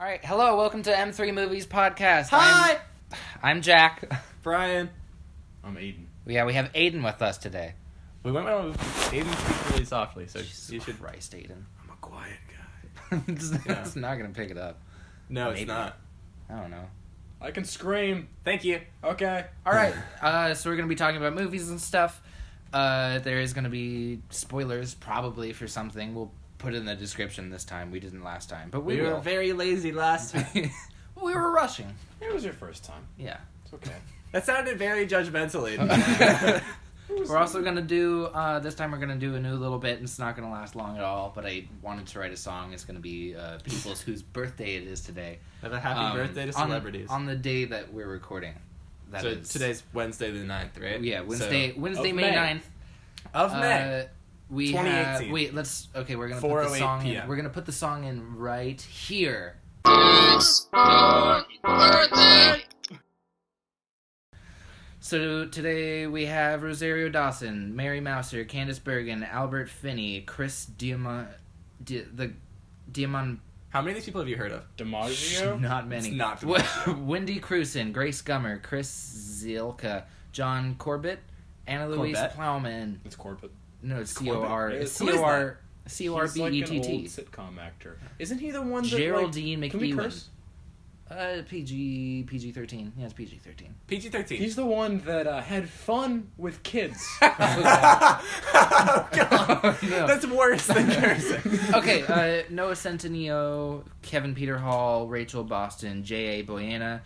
All right, hello, welcome to M3 Movies Podcast. Hi! I'm Jack. Brian. I'm Aidan. Yeah, we have Aidan with us today. We went with Aidan speaks really softly, so you should... Christ, Aidan. I'm a quiet guy. It's not going to pick it up. No, Maybe. it's not. I don't know. I can scream. Thank you. Okay. All right, so we're going to be talking about movies and stuff. There is going to be spoilers, probably, for something. We'll put it in the description this time. We didn't last time, but we were will. very lazy last time. Well, we were rushing. It was your first time. Yeah. It's okay. That sounded very judgmental, Aidan. We're also going to do, this time we're going to do a new little bit, and it's not going to last long at all, but I wanted to write a song. It's going to be people's whose birthday it is today. Have a happy birthday to celebrities. On the day that we're recording. That so is, today's Wednesday the 9th, right? Yeah, Wednesday May May. 9th. Of May. We 2018. have, we're going to put the 4:08 song in. PM. We're going to put the song in right here. It's your birthday! So today we have Rosario Dawson, Mary Mouser, Candice Bergen, Albert Finney, Chris Diamond. How many of these people have you heard of? DiMaggio? Not many. It's not DiMaggio. Wendy Crewson, Grace Gummer, Chris Zielka, John Corbett, Anna Louise Corbett? Plowman. It's Corbett. No, it's Corbett? C-O-R. Who It's is that? C-O-R-B-E-T-T. He's like an old sitcom actor. Isn't he the one that, Geraldine Can we McEwen. curse? PG-13. Yeah, it's PG-13. PG-13. He's the one that had fun with kids. Oh, God. No. That's worse than cursing. Okay, Noah Centineo, Kevin Peter Hall, Rachel Boston, J.A. Boyana,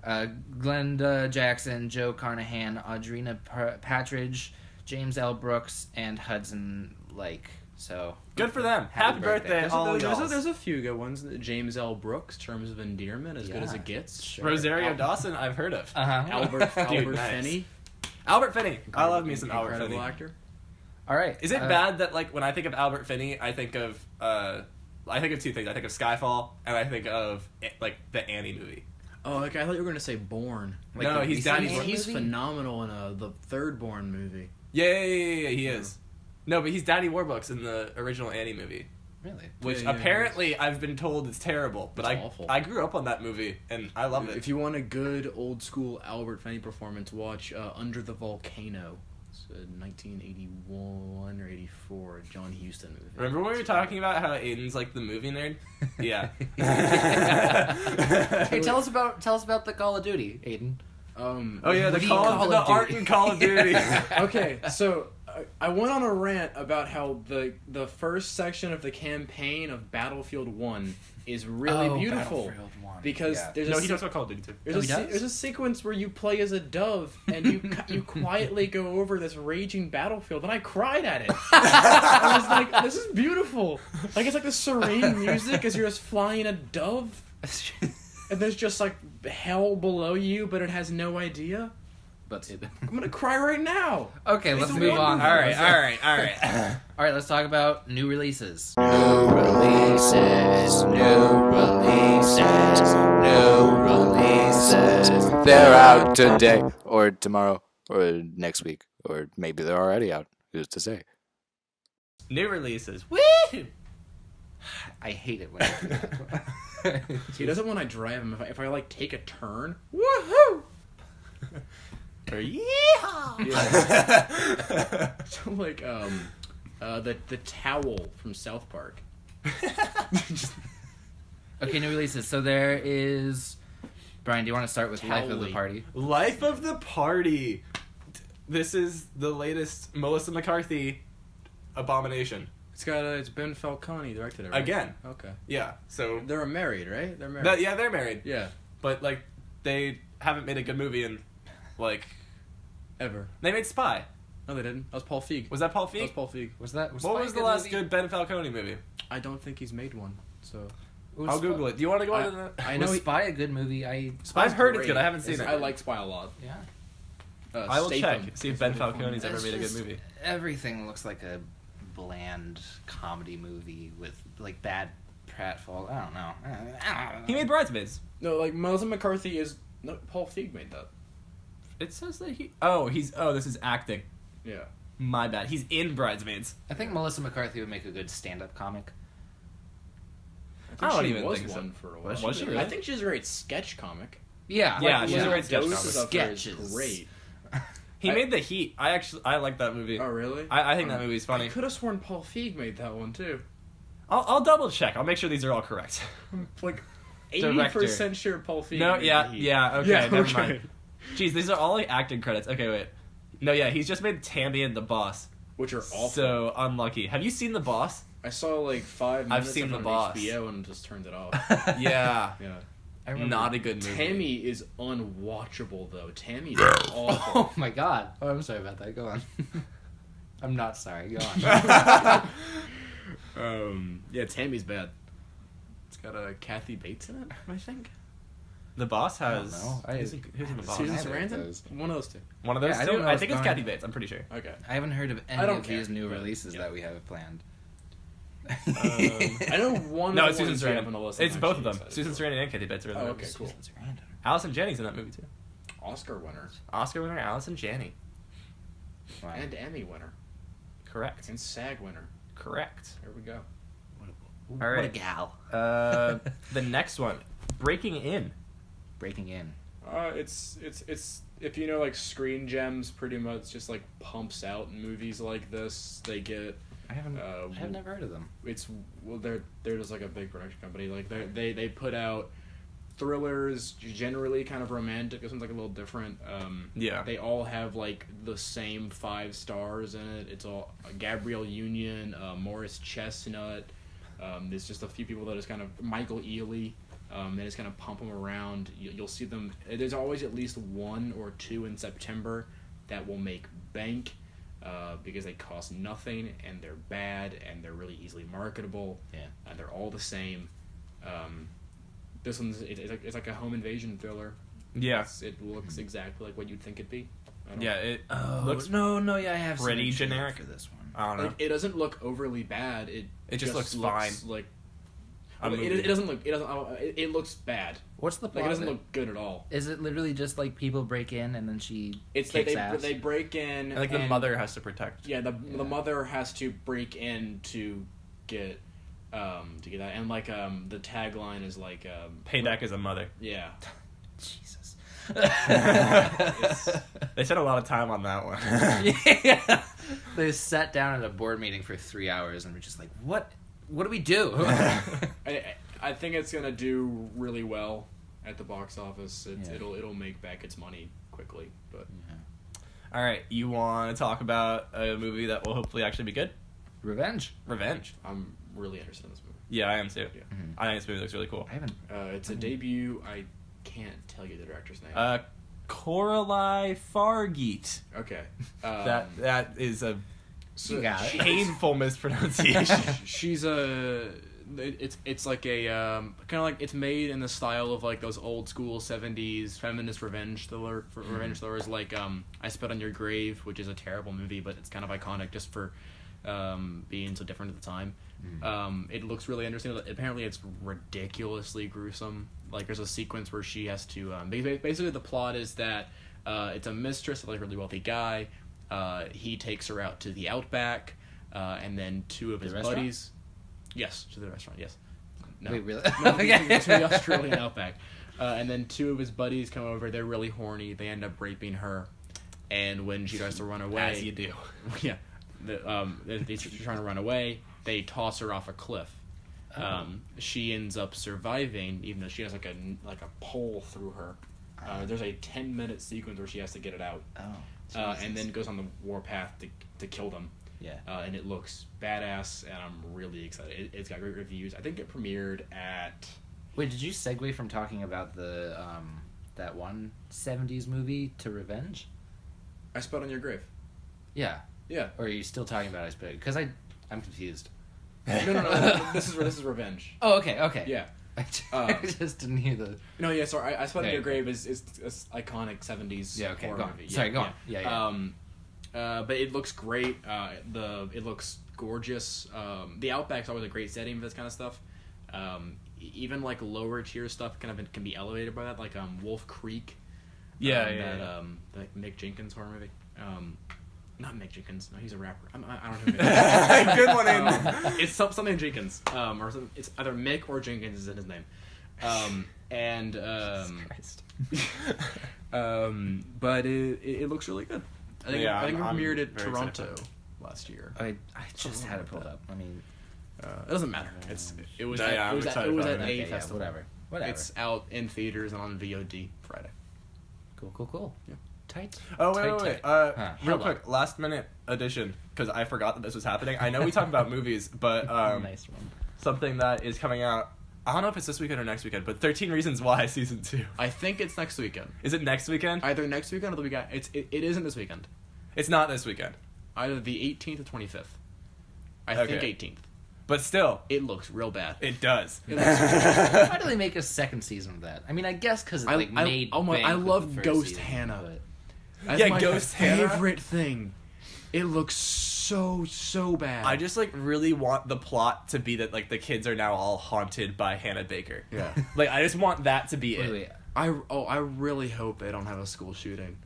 Glenda Jackson, Joe Carnahan, Audrina Patridge, James L. Brooks, and Hudson Lake. So Good for them. Happy birthday, all y'all. There's a few good ones. James L. Brooks, Terms of Endearment, as good as it gets. Sure. Rosario Dawson, I've heard of. Uh-huh. Albert nice. Finney. Albert Finney. I love me some Albert Incredible Finney. actor. All right. Is it bad that, like, when I think of Albert Finney, I think of two things. I think of Skyfall, and I think of, like, the Annie movie. Oh, okay. I thought you were going to say Born. Like No, the he's recent Daddy's Annie He's movie? phenomenal in the third Born movie. Yeah, he is. No, but he's Daddy Warbucks in the original Annie movie. Really? Which Yeah, apparently I've been told is terrible, but It's awful. I grew up on that movie and I love it. If you want a good old school Albert Finney performance, watch Under the Volcano. It's a 1981 or 84 John Huston movie. Remember when we were talking about how Aiden's like the movie nerd? Yeah. Hey, tell us about the Call of Duty, Aiden. Oh yeah, the Call of art Duty. in Call of Duty. Okay, so I went on a rant about how the first section of the campaign of Battlefield 1 is really beautiful. Battlefield 1. Because Yeah. there's No, a he talks about Call of Duty too. There's, Oh, a he does? there's a sequence where you play as a dove and you quietly go over this raging battlefield, and I cried at it. I was like, this is beautiful. Like, it's like this serene music as you're just flying a dove, and there's just like hell below you, but it has no idea. But I'm gonna cry right now. okay, let's It's move on. wonderful. All right. All right, let's talk about new releases. New releases, they're out today, or tomorrow, or next week, or maybe they're already out. Who's to say? New releases. Woo! I hate it when I do that. He doesn't when I drive him. If I like take a turn, Woohoo! Or yeehaw! yeah. So like the towel from South Park. Okay, new releases. So there is... Brian, do you want to start with Life of the Towley. Party? Life of the Party. This is the latest Melissa McCarthy abomination. It's Ben Falcone directed it, right? Again. Okay. Yeah. So They're married, right? They're married. yeah, they're married. Yeah. But like they haven't made a good movie in like Ever. they made Spy. No, they didn't. That was Paul Feig. Was that Paul That was Feig? Paul Feig. Was What was the last good Ben Falcone movie? I don't think he's made one. So I'll Google it. Do you want to go into that? I Was know. Spy a good movie? I've heard it's good. I haven't seen it. I like Spy a lot. Yeah. I will Statham. check. See if Ben Falcone's ever It's made a good just- movie. Everything looks like a bland comedy movie with like bad pratfall. I don't know. He made Bridesmaids. No, like Melissa McCarthy is. No, Paul Feig made that. It says that he. Oh, this is acting. Yeah. My bad. He's in Bridesmaids. I think Melissa McCarthy would make a good stand-up comic. I don't she even was think so. one for a while. Was she really? I think she was a great sketch comic. Yeah. Yeah, she's a great sketch doses comic. of her is Sketches. great. He made The Heat. I like that movie. Oh, really? I think that movie's funny. I could have sworn Paul Feig made that one, too. I'll double check. I'll make sure these are all correct. Like, Director. 80% sure Paul Feig No, made yeah, the Heat. yeah, okay, Yeah, never okay. mind. Jeez, these are all like acting credits. Okay, wait. No, yeah, he's just made Tammy and the Boss. Which are awful. So unlucky. Have you seen The Boss? I saw like 5 minutes seen of it The on Boss. HBO and just turned it off. Yeah. Yeah. I remember. Not a good movie. Tammy is unwatchable, though. Tammy's awful. Oh my god. Oh, I'm sorry about that. Go on. I'm not sorry. Go on. Yeah, Tammy's bad. It's got Kathy Bates in it, I think. The Boss I has. don't know. Who's in The Boss? Susan either of Sarandon? those. One of those two. One of those Yeah, I two? don't know I if think it's Brian- Kathy Bates. I'm pretty sure. Okay. I haven't heard of any I don't of these care, new but, releases yeah. that we have planned. I know one No, of it's the Susan ones we have Sarandon. on the list. It's I'm both of actually them. excited Susan for. Sarandon and Kathy Bates are in that Oh, movie. okay, cool. Susan Sarandon. Allison Janney's in that movie too. Oscar winner. Oscar winner Allison Janney. Wow. And Emmy winner. Correct. And SAG winner. Correct. There we go. What All right. a gal. The next one, Breaking In. Breaking in. It's if you know like Screen Gems pretty much just like pumps out movies like this. They get I've never heard of them. they're just like a big production company. Like they put out thrillers, generally kind of romantic. This one's like a little different. Yeah. They all have like the same 5 stars in it. It's all Gabrielle Union, Morris Chestnut. There's just a few people that is kind of Michael Ealy. They just kind of pump them around. You'll see them. There's always at least 1 or 2 in September that will make bank because they cost nothing and they're bad and they're really easily marketable. Yeah. And they're all the same. This one's it's like a home invasion thriller. Yeah. It looks exactly like what you'd think it'd be. Yeah. It looks. no, yeah, I have seen pretty a trailer generic. for this one. I don't know. Like, it doesn't look overly bad. It just looks fine. Like A movie. it doesn't look. It doesn't. It looks bad. What's the Like plot? it doesn't of it? look good at all. Is it literally just like people break in and then she It's like kicks ass? they break in. And, like the and- mother has to protect. Yeah, the Yeah. mother has to break in to get that, and like the tagline is like Payback as a mother. Yeah. Jesus. They spent a lot of time on that one. Yeah. They sat down at a board meeting for 3 hours and were just like, what do we do? I think it's gonna do really well at the box office. Yeah. It'll make back its money quickly, but All right, you want to talk about a movie that will hopefully actually be good? Revenge. Revenge. I'm really interested in this movie. Yeah, I am too. Yeah. I think this movie looks really cool. I haven't. It's a debut. I can't tell you the director's name. Coralie Fargeet. Okay. That is a So You got it. painful mispronunciation. she's a. It's like a kind of like it's made in the style of like those old school 70s feminist revenge revenge thrillers like I Spit on Your Grave, which is a terrible movie, but it's kind of iconic just for being so different at the time. It looks really interesting. Apparently it's ridiculously gruesome. Like there's a sequence where she has to basically the plot is that it's a mistress of like a really wealthy guy. He takes her out to the outback, and then 2 of his restaurant? buddies. Yes, to the restaurant. Yes. No. Wait, really? No, Okay. to the Australian outback. And then 2 of his buddies come over. They're really horny. They end up raping her. And when she tries to run away, As you do. yeah, they're trying to run away. They toss her off a cliff. She ends up surviving, even though she has like a pole through her. There's a 10-minute sequence where she has to get it out, Oh. and then goes on the warpath to kill them. Yeah. And it looks badass, and I'm really excited. It's got great reviews. I think it premiered at. Wait, did you segue from talking about the that one 70s movie to Revenge? I Spit on Your Grave. Yeah. Yeah. Or are you still talking about I Spit? Because I'm confused. No. This is Revenge. Oh, okay. Yeah. I just didn't hear the. No, yeah. Sorry, I Spit on Okay. Your Grave is iconic 70s. Yeah. Okay. horror Go on. movie. Sorry. Go on. Yeah. But it looks great. It looks gorgeous. The Outback's always a great setting for this kind of stuff. Even like lower tier stuff can be elevated by that, like Wolf Creek. Yeah. That Mick Jenkins horror movie. Not Mick Jenkins. No, he's a rapper. I don't know who Mick is. Good one, Aiden. It's something Jenkins. Or something, it's either Mick or Jenkins is in his name. But it looks really good. I think it premiered at Toronto last year. I just had it pulled up. I mean, it doesn't matter. It was Yeah, at okay, a yeah, festival. whatever. It's out in theaters and on VOD Friday. Cool. Yeah. Tight. Oh, Tight, wait. tight. Real Hold quick, last minute addition, because I forgot that this was happening. I know we talk about movies, but Nice one. something that is coming out, I don't know if it's this weekend or next weekend, but 13 Reasons Why Season 2. I think it's next weekend. Is it next weekend? Either next weekend or the weekend. It isn't this weekend. It's not this weekend. Either the 18th or 25th. I Okay. think 18th. But still, It looks real bad. it does. It looks Why do they make a second season of that? I mean, I guess because it made. I bank with love the first Ghost season, Hannah. but- That's Yeah, my Ghost Hannah. favorite thing. It looks so bad. I just really want the plot to be that the kids are now all haunted by Hannah Baker. Yeah. I just want that to be it. Wait. I really hope they don't have a school shooting.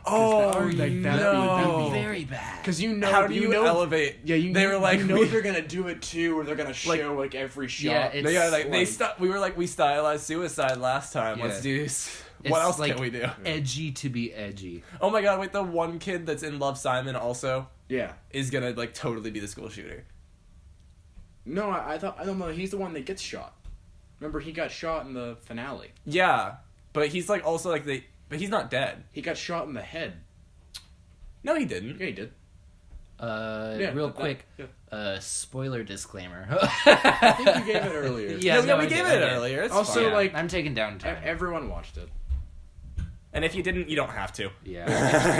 Oh, that'd be no. Very bad. Because you know, How do you know, elevate? Yeah, they were like, you know we- they're gonna do it too, or they're gonna show every shot. Yeah, it's we were we stylized suicide last time. Let's Yeah. do. What else It's, can we do? edgy to be edgy. Oh my god! Wait, the one kid that's in Love, Simon also yeah. is gonna totally be the school shooter. No, I don't know. He's the one that gets shot. Remember, he got shot in the finale. Yeah, but he's also but he's not dead. He got shot in the head. No, he didn't. Yeah, he did. Real quick, yeah. spoiler disclaimer. I think you gave it earlier. Yeah, we I gave did. it earlier. It's Also, fine. like- I'm taking down time. Everyone watched it. And if you didn't, you don't have to. Yeah.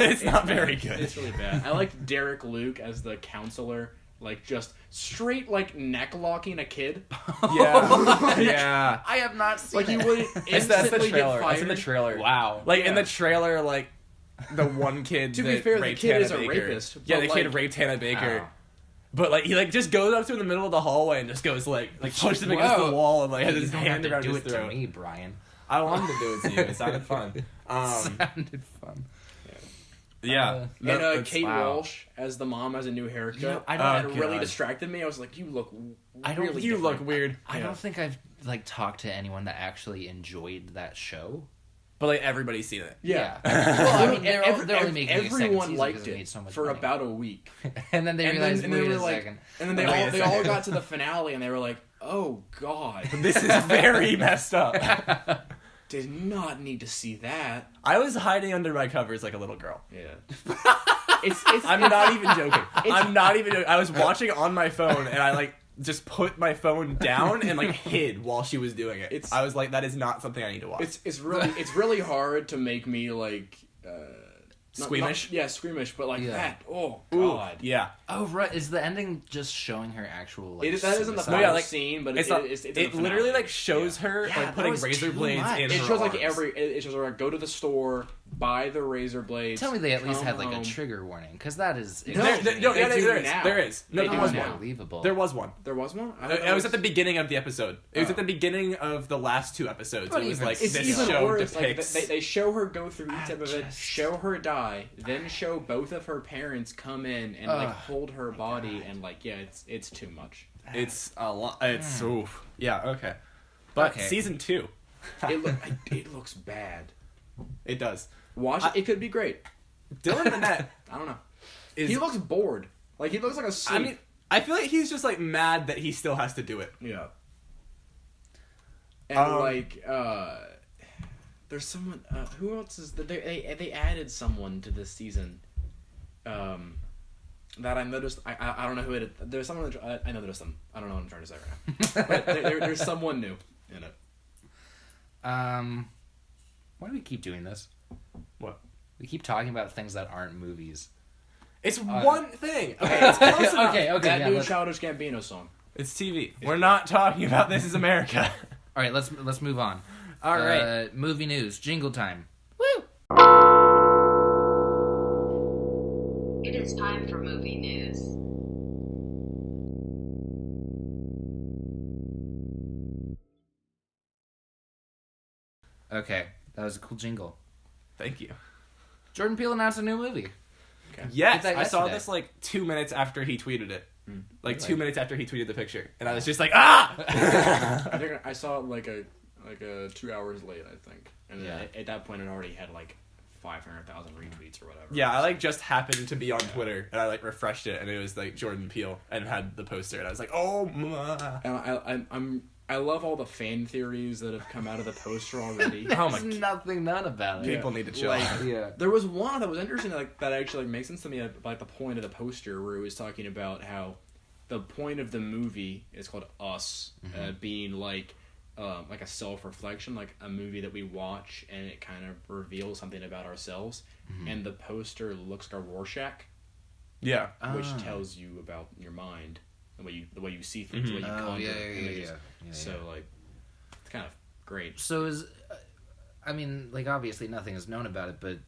It's not very good. It's really bad. I liked Derek Luke as the counselor, just straight neck locking a kid. Yeah. Yeah. I have not seen Like you it. would That's the instantly trailer. get fired. That's in the trailer. Wow. In the trailer, the one kid. To be that fair, the raped kid Hannah is a Baker. rapist, Yeah, but, the kid raped Hannah Baker. Ow. But he just goes up to him in the middle of the hallway and just goes pushes him against the Whoa. wall and has You his don't hand have around to do his it throat. to me, Brian. I wanted to do it to you. It sounded fun. Sounded fun. Yeah. And That's- Kate wow. Walsh as the mom has a new haircut. You know, I that don't- really God. distracted me. I was like, you look I don't- really you different. look weird. I Yeah. don't think I've talked to anyone that actually enjoyed that show. But everybody's seen it. Yeah. Well, I mean, they're only making a second everyone season liked because it made it so much for money. about a week. And then they And realized, then they wait were a like, second. and then they Wait a all second. got to the finale and they were like, oh god, This is very messed up. did not need to see that. I was hiding under my covers like a little girl. Yeah. I'm not even joking. I'm not even joking. I was watching on my phone and I just put my phone down and hid while she was doing it. I was like, that is not something I need to watch. It's really hard to make me Squeamish? squeamish, but Yeah. that. Oh Ooh, god. yeah. Oh, right. Is the ending just showing her actual, That isn't the suicide? final yeah, scene, but It's it, not, it's in it the literally finale. shows her Yeah, that putting was razor too blades much. in It her shows arms. it shows her go to the store, buy the razor blades. Tell me they at least come had home. a trigger warning, because that is No, There they is. do now. There is. No, They there do was now. one. unbelievable. There was one. There was one. It was at the beginning of the episode. It was Oh. at the beginning of the last two episodes. But It was even like It's this even show worse. depicts. They show her go through each of it, just- show her die, then show both of her parents come in and Ugh. hold her body, and it's too much. It's a lot. It's oof. Yeah. Okay. But Okay. season 2, It looks bad. it does. Watch it. It could be great. Dylan Minnette I don't know. is. He looks bored. He looks like a I sleep. mean, I feel like he's just mad that he still has to do it. Yeah. And Um, there's someone. Who else is they added someone to this season? That I noticed. I don't know who it is. There's someone. I know there's some. I don't know what I'm trying to say right now. But there's someone new in it. Why do we keep doing this? What? We keep talking about things that aren't movies. It's one thing. Okay, it's close enough. Okay, That yeah, new let's- Childish Gambino song. It's TV. We're not talking about This Is America. All right, let's move on. All right. Movie news. Jingle time. It is time for movie news. Okay, that was a cool jingle. Thank you. Jordan Peele announced a new movie. Okay. Yes, Did that I saw yesterday. this like 2 minutes after he tweeted it. Like Really? 2 minutes after he tweeted the picture, and I was just like, ah! I think I saw it like a 2 hours late, I think. And then at that point, it already had like 500,000 retweets or whatever. Yeah, I like just happened to be on Twitter, and I like refreshed it, and it was like Jordan Peele, and had the poster, and I was like, oh my. And I love all the fan theories that have come out of the poster already. Oh my. There's nothing known about it. People need to chill. Like, Yeah. there was one that was interesting, like that actually makes sense to me, like the point of the poster, where it was talking about how the point of the movie is called Us, being like a self-reflection, like a movie that we watch and it kind of reveals something about ourselves. And the poster looks like a Rorschach, Yeah. which tells you about your mind, the way you see things, the way you conjure images. So like, it's kind of great. So I mean, like, obviously nothing is known about it, but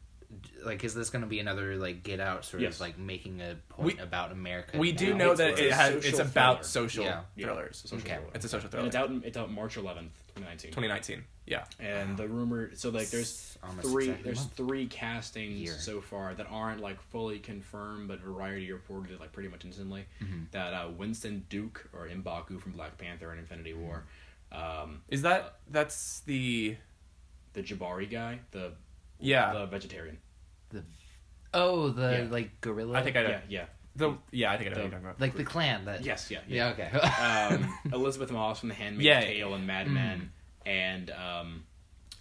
like, is this going to be another like Get Out sort of like making a point about America? We do now? know that it's social about thriller. social Yeah. thrillers. Social Okay. thriller. It's a social And thriller. it's out March 11th, 2019. 2019. Yeah. And the rumor, so like there's Almost three exactly a month. three castings Year. so far that aren't like fully confirmed, but Variety reported it like pretty much instantly. That Winston Duke or M'Baku from Black Panther and Infinity War, Is that's the Jabari guy, the vegetarian. Like gorilla. I think I know. Yeah. I think I know what you're talking about. like the clan that. Yes. Yeah. Yeah. Okay. Elizabeth Moss from The Handmaid's Yeah. Tale and Mad Men, and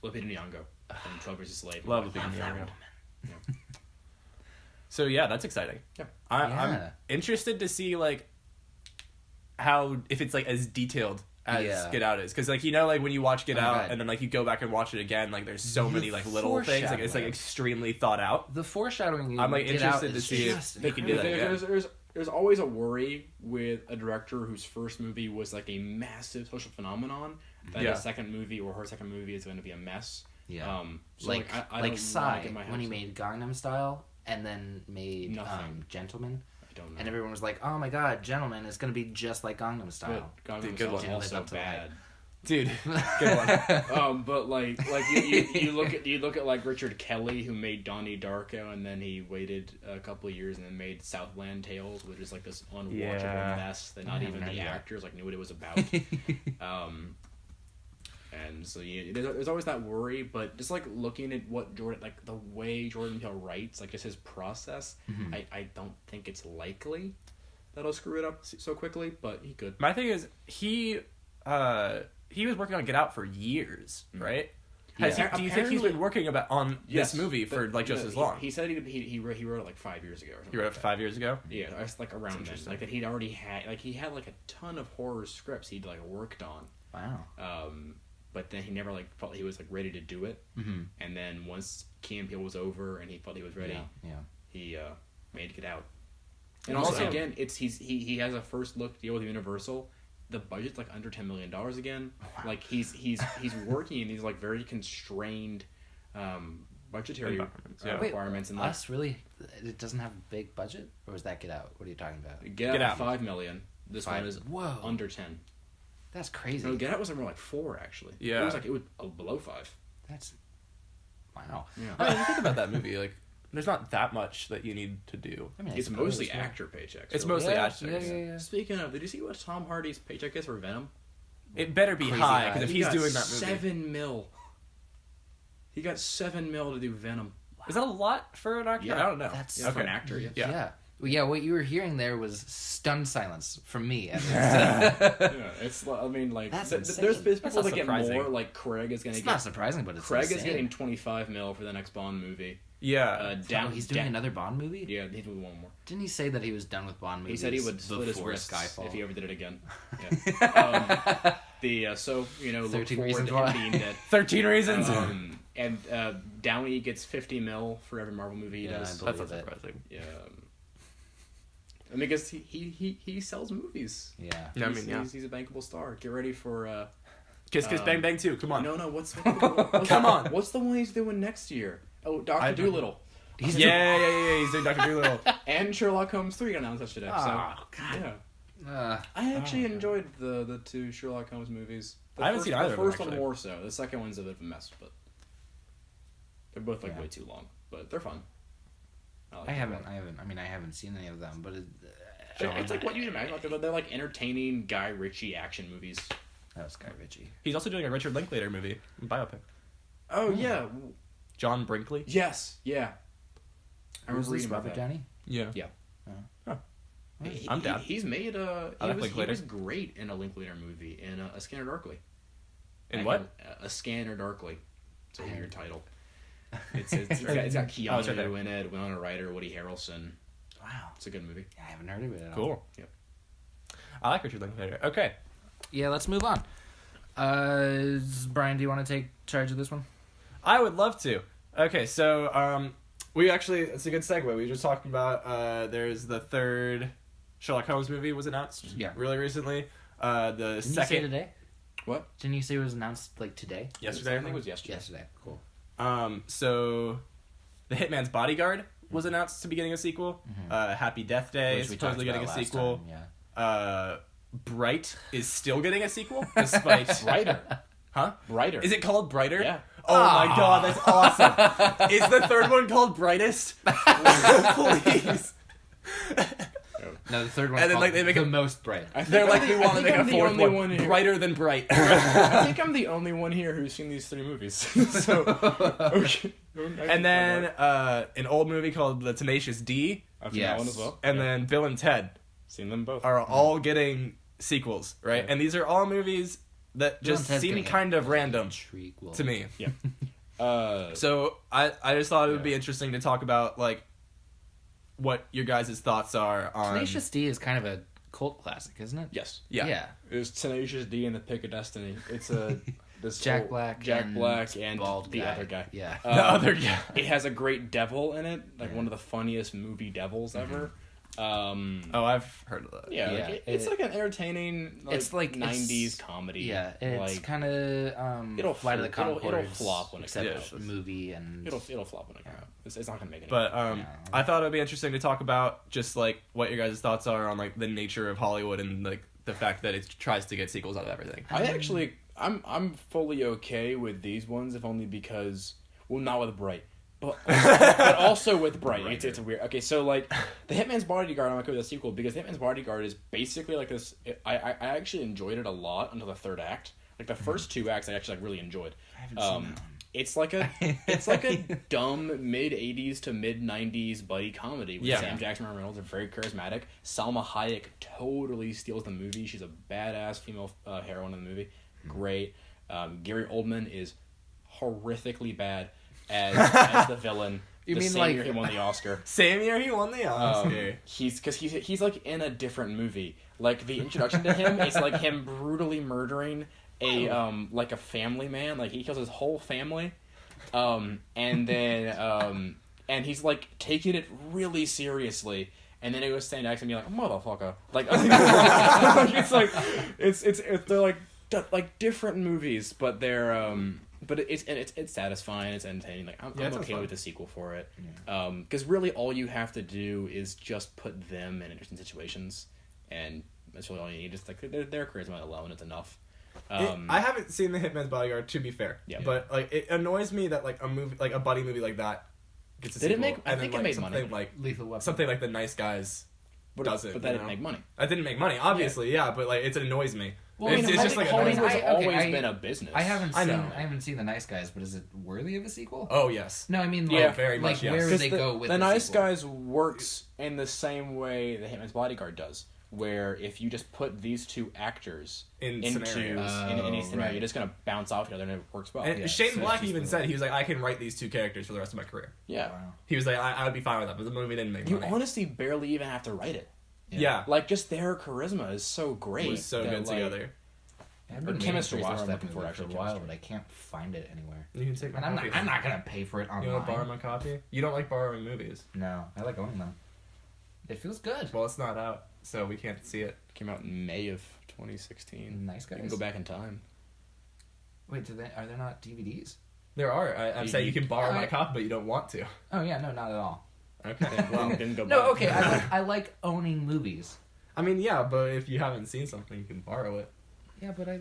Lupita Nyong'o from 12 Years a Slave. Love Black Lupita Panther. Nyong'o. So yeah, that's exciting. Yeah. I'm Yeah. interested to see like how if it's like as detailed as Get Out is, because like like when you watch Get Out God. and then like you go back and watch it again, like there's so many like little things, like it's like foreshadowing. extremely thought out. The foreshadowing. I'm like Get Out interested to is see if just they can do that. incredible. There's always a worry with a director whose first movie was like a massive social phenomenon that Yeah. his second movie or her second movie is going to be a mess. Yeah. So like I like don't Psy get my hopes when he up. made Gangnam Style and then made Nothing. Gentleman, I don't know. and everyone was like, "Oh my God, Gentleman is going to be just like Gangnam Style." But Dude, Gangnam good Style's one. also Live up to the bad. Dude, good one. But like you look at like Richard Kelly, who made Donnie Darko, and then he waited a couple of years and then made Southland Tales, which is like this unwatchable Yeah. mess that not I even haven't the heard that. actors like knew what it was about. And so there's always that worry, but just like looking at what Jordan, like the way Jordan Peele writes, like just his process, I don't think it's likely that he'll screw it up so quickly, but he could. My thing is he was working on Get Out for years, right? Do you think he's Apparently- been working on Yes, this movie for like just as long? He said he wrote it like 5 years ago or something. He wrote it like that. 5 years ago. Yeah, it's like around then. interesting. Like that he'd already had he had like a ton of horror scripts he'd like worked on. Wow. But then he never like felt he was like ready to do it. Mm-hmm. And then once Key and Peele was over and he felt he was ready, Yeah. he made Get Out. And Also- also again, he has a first look deal with Universal. The budget's like under $10 million again. Like he's working in these like very constrained budgetary Environments, yeah. requirements, and like Us really? It doesn't have a big budget, or is that Get Out? What are you talking about? Get Out Out. 5 million. This one is Whoa. under 10. That's crazy. No, Get Out was more like 4 actually. Yeah. it was below 5. That's wow. Yeah. I mean, think about that movie. Like, there's not that much that you need to do. I mean, I It's suppose, mostly yeah. actor paychecks. It's really. mostly Yeah, actors. yeah. Speaking of, did you see what Tom Hardy's paycheck is for Venom? It better be Crazy high high. because if He he's got doing that movie, 7 mil. He got 7 mil to do Venom. is that a lot for an actor? Yeah. I don't know. That's Yeah, for an actor. Yeah. Yeah. Well, yeah, what you were hearing there was stunned silence from me. At least. Yeah, it's. I mean, like, That's there's insane. people not that get surprising. more. Like Craig is gonna It's get. not surprising, but it's Craig is insane. getting 25 mil for the next Bond movie. Yeah. Down. He's doing another Bond movie. Yeah, he's doing one more. Didn't he say that he was done with Bond He movies? said he would split his before wrists Skyfall? if he ever did it again. Yeah. So look 13 forward Reasons to Why. him being dead. 13 Reasons. And Downey gets 50 mil for every Marvel movie he Yeah, does. I That's believe not it. surprising. Yeah. I mean, because he sells movies. Yeah. Yeah, I mean, yeah. He's a bankable star. Get ready for Kiss Kiss Bang Bang 2. Come on. no what's Come on. What's the one he's doing next year? Oh, Doctor Dolittle Yeah. He's doing Dr. Dolittle. and Sherlock Holmes 3 got announced yesterday. Oh, So God. yeah, I actually enjoyed the 2 Sherlock Holmes movies. I haven't seen either The of them, first one actually. more so. The second one's a bit of a mess, but they're both like Yeah. way too long. But they're fun. I haven't. I mean, I haven't seen any of them, but It's like what you'd imagine. Like they're like entertaining Guy Ritchie action movies. that was Guy Ritchie. He's also doing a Richard Linklater movie, biopic. Oh yeah. John Brinkley. Yes. Yeah. I Who's remember this? reading about Robert that. Downey? Yeah. Yeah. Huh. He- I'm down. He's made I like he Linklater. was great in a Linklater movie in A Scanner Darkly. In what? A Scanner Darkly. It's a weird title. It's got Oh, Keanu it's right there. in it, Winona Ryder, Woody Harrelson. Wow. It's a good movie. I haven't heard of it at all. Cool. Yep. I like Richard Linklater. Okay. Yeah, let's move on. Brian, do you want to take charge of this one? I would love to. Okay, so we actually, it's a good segue. We were just talking about there's the third Sherlock Holmes movie was announced really recently. The Didn't second you say today? What? Didn't you say it was announced like today? yesterday. I think it was yesterday. Yesterday. Cool. So The Hitman's Bodyguard was announced to be getting a sequel. Happy Death Day Which is we supposedly talked getting a about last sequel. time, yeah. Bright is still getting a sequel despite Brighter. Huh? Brighter. Is it called Brighter? Yeah. Oh my god, that's awesome. Is the third one called Brightest? Please. No, the third one. And then, like, they make the a- most bright. They're like, we want to make a fourth only one. here. Brighter than Bright. I think I'm the only one here who's seen these three movies. So, okay. And then an old movie called The Tenacious D. I've seen Yes. that one as well. And then Bill and Ted Seen them both. are all getting sequels, right? Yeah. And these are all movies that Bill just and Ted's seem gonna get kind of random Trequel. to me. Yeah. So I just thought it would Yeah. be interesting to talk about like what your guys' thoughts are on Tenacious D is kind of a cult classic, isn't it? Yes. Yeah. It's Tenacious D and the Pick of Destiny. It's a this Jack whole- Black. Jack and Black and bald the guy. other guy. Yeah. The other guy. It has a great devil in it, like Yeah. one of the funniest movie devils ever. Oh, I've heard of that. Yeah, Yeah, like, it's it- like an entertaining, like, it's like 90s it's- comedy. Yeah, it's like, kind of it'll Flight of the flop- it'll Conchords, flop when it except comes out. movie and it'll flop when it comes out. It's not gonna make it. But Yeah. I thought it would be interesting to talk about just like what your guys' thoughts are on like the nature of Hollywood and like the fact that it tries to get sequels out of everything. I'm fully okay with these ones, if only because, well, not with Bright, but also with Bright. It's weird. Okay, so like the Hitman's Bodyguard, I'm okay with the sequel because the Hitman's Bodyguard is basically like this. I actually enjoyed it a lot until the third act. Like the first two acts, I actually like really enjoyed. I haven't seen that one. It's like a dumb mid 80s to mid 90s buddy comedy with Yeah. Sam Jackson and Ryan Reynolds are very charismatic. Salma Hayek totally steals the movie. She's a badass female heroine in the movie. Great. Gary Oldman is horrifically bad as the villain. You the mean same like- year he won the Oscar. Same year he won the Oscar. He's like in a different movie. Like the introduction to him is like him brutally murdering a like a family man. Like he kills his whole family, and then and he's like taking it really seriously. And then it was standing next to me like motherfucker. Like it's they're like different movies, but they're but it's satisfying. It's entertaining. Like I'm it sounds okay fun. with the sequel for it. Because really all you have to do is just put them in interesting situations, and that's really all you need. Just like their charisma alone is enough. I haven't seen The Hitman's Bodyguard, to be fair. Yeah. But like it annoys me that like a movie, like a buddy movie like that, gets a Did it sequel, make- I and think then it like made something money. like Lethal Weapon. something like The Nice Guys doesn't. But that you didn't know? make money. That didn't make money, obviously. Yeah, but like it annoys me. Well, it's just like Hollywood's annoying. always I- been a business. I haven't I seen. know. I haven't seen The Nice Guys, but is it worthy of a sequel? Oh yes. No, I mean, Yeah, like, very much, like yes. where would 'Cause they go with the the Nice sequel? Guys works in the same way the Hitman's Bodyguard does, where if you just put these two actors In into scenarios. in any scenario, right. you're just gonna bounce off each other and it works well. And Yeah, Shane so Black it's just even the- said, he was like, I can write these two characters for the rest of my career. Yeah, Wow. He was like, I would be fine with that, but the movie didn't make you money. honestly barely even have to write it. Yeah. Like just their charisma is so great. It was so that, good like, together. I've Or been chemistry meaning is to the watch word I'm looking that for, movie actually, a while, chemistry. but I can't find it anywhere. You can take my And I'm copy. not gonna pay for it online. You want to borrow my copy? You don't like borrowing movies. No, I like owning them. It feels good. Well, it's not out, so we can't see it. Came out in May of 2016. Nice You Guys. can go back in time. Wait, are there not DVDs? There are. I'm saying you can borrow my Alright. copy, but you don't want to. Oh yeah, no, not at all. Okay. Well, Didn't go No, back. okay, I like owning movies. I mean, yeah, but if you haven't seen something, you can borrow it. Yeah, but I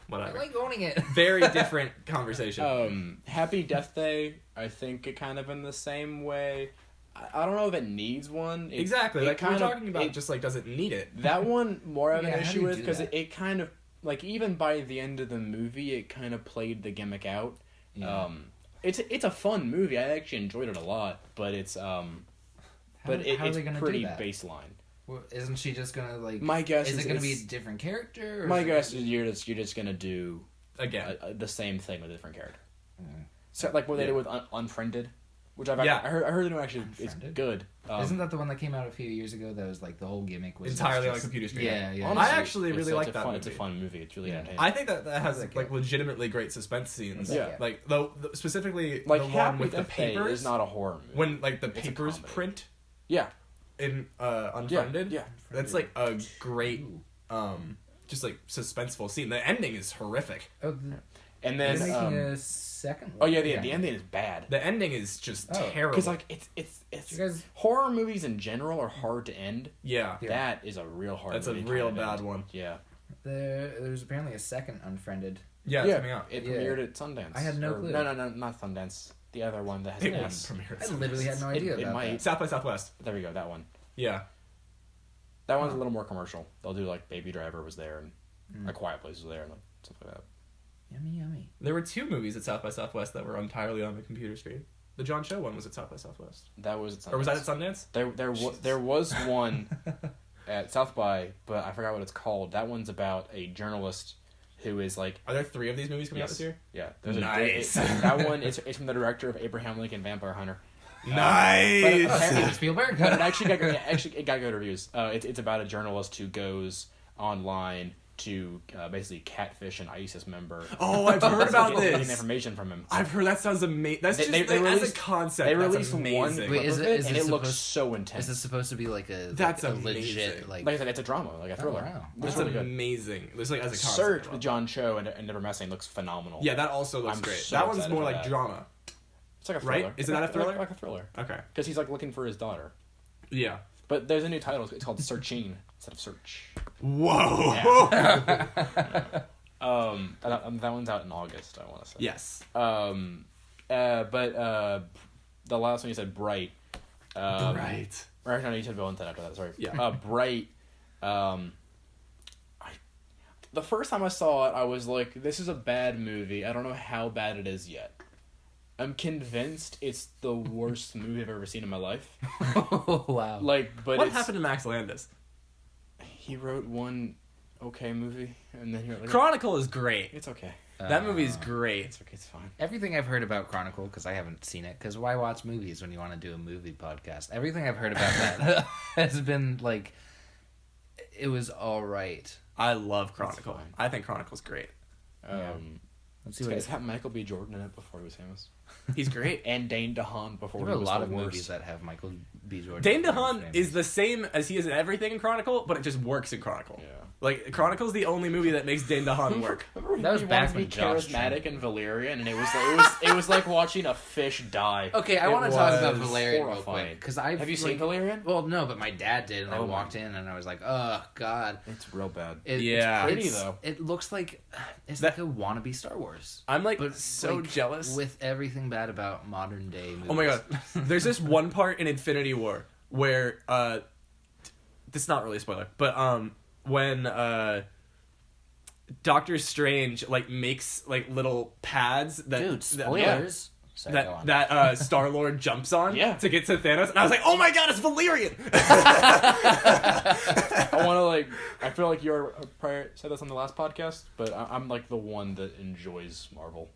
Whatever. like owning it. Very different conversation. Happy Death Day, I think it kind of in the same way. I don't know if it needs one. Exactly. Like we're talking about, just like doesn't need it. That one more of an how do issue you with do because that? it kind of like even by the end of the movie it kind of played the gimmick out. Yeah. It's a fun movie. I actually enjoyed it a lot, but it's how are it's they gonna do pretty that? baseline. Well, isn't she just gonna like? My guess is it gonna be a it's- different character? Or My is it guess gonna is you're just gonna do Again. the same thing with a different character. Mm. So like what they Yeah. did with Unfriended, which I heard it actually it's Unfriended? good. Isn't that the one that came out a few years ago? That was like the whole gimmick was Entirely on a just- computer screen. Yeah, yeah. Honestly, I actually really it's like a that fun, movie. It's a fun movie. It's really Yeah. entertaining. I think that has like like it. legitimately great suspense scenes. Yeah. Like specifically like the one Happy with the Death Day papers. is not a horror movie. When like the It's a papers comedy. print Yeah. in Unfriended. Yeah. That's like a great just like suspenseful scene. The ending is horrific. Oh, And they're then making a second oh one. yeah, the ending is bad. The ending is just Oh. terrible. Because like it's You guys- horror movies in general are hard to end. yeah. Yeah. That is a real hard. That's a movie to real kind of bad end. one. Yeah. There's apparently a second Unfriended. Yeah, it's coming out. It Yeah. premiered at Sundance. I had no Or- clue. No, not Sundance. The other one that has It an wouldn't S. premiere. I literally had no idea It about might. that. South by Southwest. There we go. That one. Yeah. That one's a little more commercial. They'll do like Baby Driver was there and A Quiet Place was there and like, stuff like that. Yummy, yummy. There were 2 movies at South by Southwest that were entirely on the computer screen. The John Cho one was at South by Southwest. That was at Sundance. Or was that at Sundance? There was one at South by, but I forgot what it's called. That one's about a journalist who is like. Are there 3 of these movies coming out Yes. this year? Yeah. There's Nice. That one is from the director of Abraham Lincoln Vampire Hunter. Nice! But Steven Spielberg. But it got good reviews. It's about a journalist who goes online to basically catfish an ISIS member. Oh, I've heard about Getting this. information from him. I've heard that sounds amazing. That's They- just they as a released- concept. They that's released one amazing. clip Wait, is of it- it, is and it it looks supposed- so intense. Is this supposed to be like a That's a amazing. legit like? Like I said, it's a drama, like a thriller. wow. Looks That's really good. amazing. There's like as a concept. Search with John Cho and Never Messing looks phenomenal. Yeah, that also looks I'm great. so That one's excited more for like that. drama. It's like a Right? thriller. Is it not a thriller? Like a thriller. Okay. Because he's like looking for his daughter. Yeah. But there's a new title. It's called Searching instead of Search. Whoa. That one's out in August, I want to say. Yes. But the last one you said, Bright. Right. Or no, you said Valentine after that. Sorry. Yeah. Bright. The first time I saw it, I was like, "This is a bad movie. I don't know how bad it is yet." I'm convinced it's the worst movie I've ever seen in my life. Oh wow. But What it's, happened to Max Landis? He wrote one okay movie, and then he wrote like, Chronicle is great. it's okay. That movie's great. It's okay. It's fine. Everything I've heard about Chronicle, because I haven't seen it, because why watch movies when you want to do a movie podcast? Everything I've heard about that has been like, it was all right. I love Chronicle. fine. I think Chronicle's great. Let's see what It's had Michael B. Jordan in it before he was famous, He's great. and Dane DeHaan before There he are a was lot the of worst. movies that have Michael B. Jordan. Dane before he was DeHaan famous. is the same as he is in everything in Chronicle, but it just works in Chronicle. Yeah. Like, Chronicle's the only movie that makes Dane DeHaan work. That was he back wanted to be when Josh charismatic and Valerian, and it was like watching a fish die. Okay, I It want to talk about was Valerian real horrifying. quick because I Have you seen Valerian? Well, no, but my dad did, and I Oh, walked in and I was like, "Oh God." It's real bad. Yeah. It's pretty, though. It looks like it's That- like a wannabe Star Wars, I'm like but so like, jealous. with everything bad about modern day movies. Oh my god. There's this one part in Infinity War where this is not really a spoiler, but when Doctor Strange like makes like little pads that Dude, spoilers. Sorry, go on. that Star-Lord jumps on Yeah. to get to Thanos, and I was like, "Oh my god, it's Valerian!" I want to I feel like you probably said this on the last podcast, but I'm like the one that enjoys Marvel.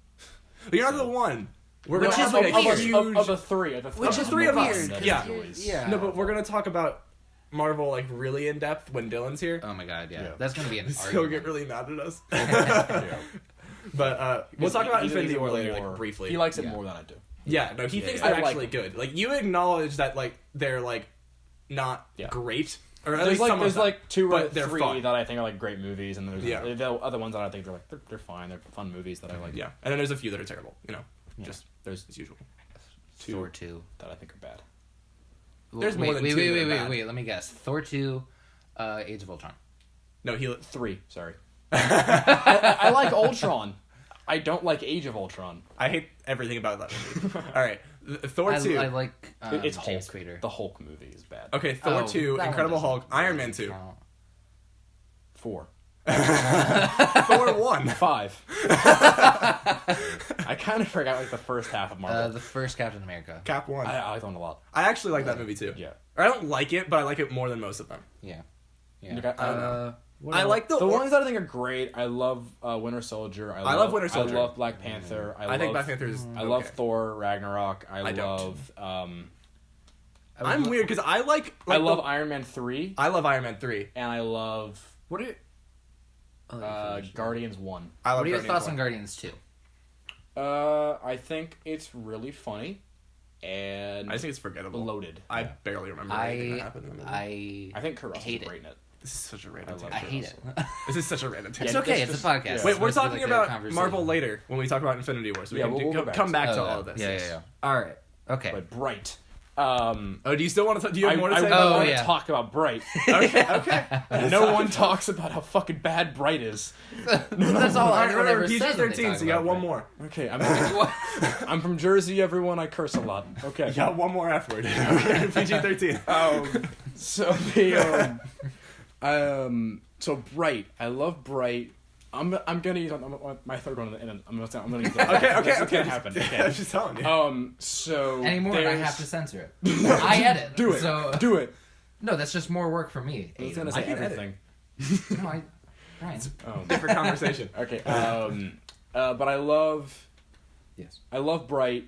You're not the one. We're Which gonna is have like a weird. huge. Of the three. Which is three of us. That Yeah. enjoys. Yeah. No, but we're gonna talk about Marvel like really in depth when Dylan's here. Oh my god, yeah. Yeah. That's gonna be an He'll argument. get really mad at us. Yeah. But we'll talk about He's Infinity War really later, more- like briefly. He likes it Yeah. more than I do. Yeah, no, he thinks yeah. they're I like actually them. good. Like you acknowledge that like they're like not Yeah. great, or at There's least some of there's them. like two or but they're three fun. that I think are like great movies, and there's Yeah. the other ones that I think they're fine. They're fun movies that I like. Yeah, and then there's a few that are terrible. You know, Yeah. just there's as usual. Thor 2. that I think are bad. There's wait, more than wait, two wait, that wait, are wait, bad. wait. Let me guess. Thor 2, Age of Ultron. No, he. 3, sorry. I like Ultron. I don't like Age of Ultron. I hate everything about that movie. All right, Thor 2. I like It's James Hulk. Spader. The Hulk movie is bad. Okay, Thor 2, that one Incredible doesn't Hulk, Iron Man really 2. count. 4. Thor 1. 5. I kind of forgot like the first half of Marvel. The first Captain America. Cap 1. I like that one a lot. I actually like that movie too. Yeah. Or I don't like it, but I like it more than most of them. Yeah. Like, I don't know. I like The ones that I think are great. I love Winter Soldier. I love Winter Soldier. I love Black Panther. I think Black Panther is I love okay. Thor Ragnarok. I don't. love I'm weird because I like I love Iron Man 3 I love Iron Man 3. and I love What are your, Guardians 1. I love what are your Guardians thoughts 1. on Guardians 2? I think it's really funny and I just think it's forgettable. bloated. I barely remember anything that happened in the movie. I think Kurt Russell's hate it. great in it. This is such a random I love I tangent. hate it. This is such a random It's tangent. okay. Just- It's a podcast. yeah. It's Wait, we're supposed to talking be like a about conversation. Marvel later when we talk about Infinity War. So we Yeah, can we'll go back come to back Oh, to yeah. all of this. Yeah. All right. Okay. But Bright. Oh, do you still want to? Do you have more to I say? Oh, want yeah. to talk about Bright. Okay. No one talks about how fucking bad Bright is. That's all anyone ever says. when they PG-13, talk so you got about one it. more. Okay, What? I'm from Jersey, everyone. I curse a lot. Okay. You got one more F word. PG-13. So so Bright. I love Bright. I'm gonna use my third one, and I'm gonna use that. Okay. That's gonna happen. I'm Okay. just telling you. So Anymore, I there's- have to censor it. I edit. do it. So Do it. no, that's just more work for me. I was Aidan. gonna say I can edit. everything. No, Brian. Oh. Different conversation. Okay. But I love Yes. Bright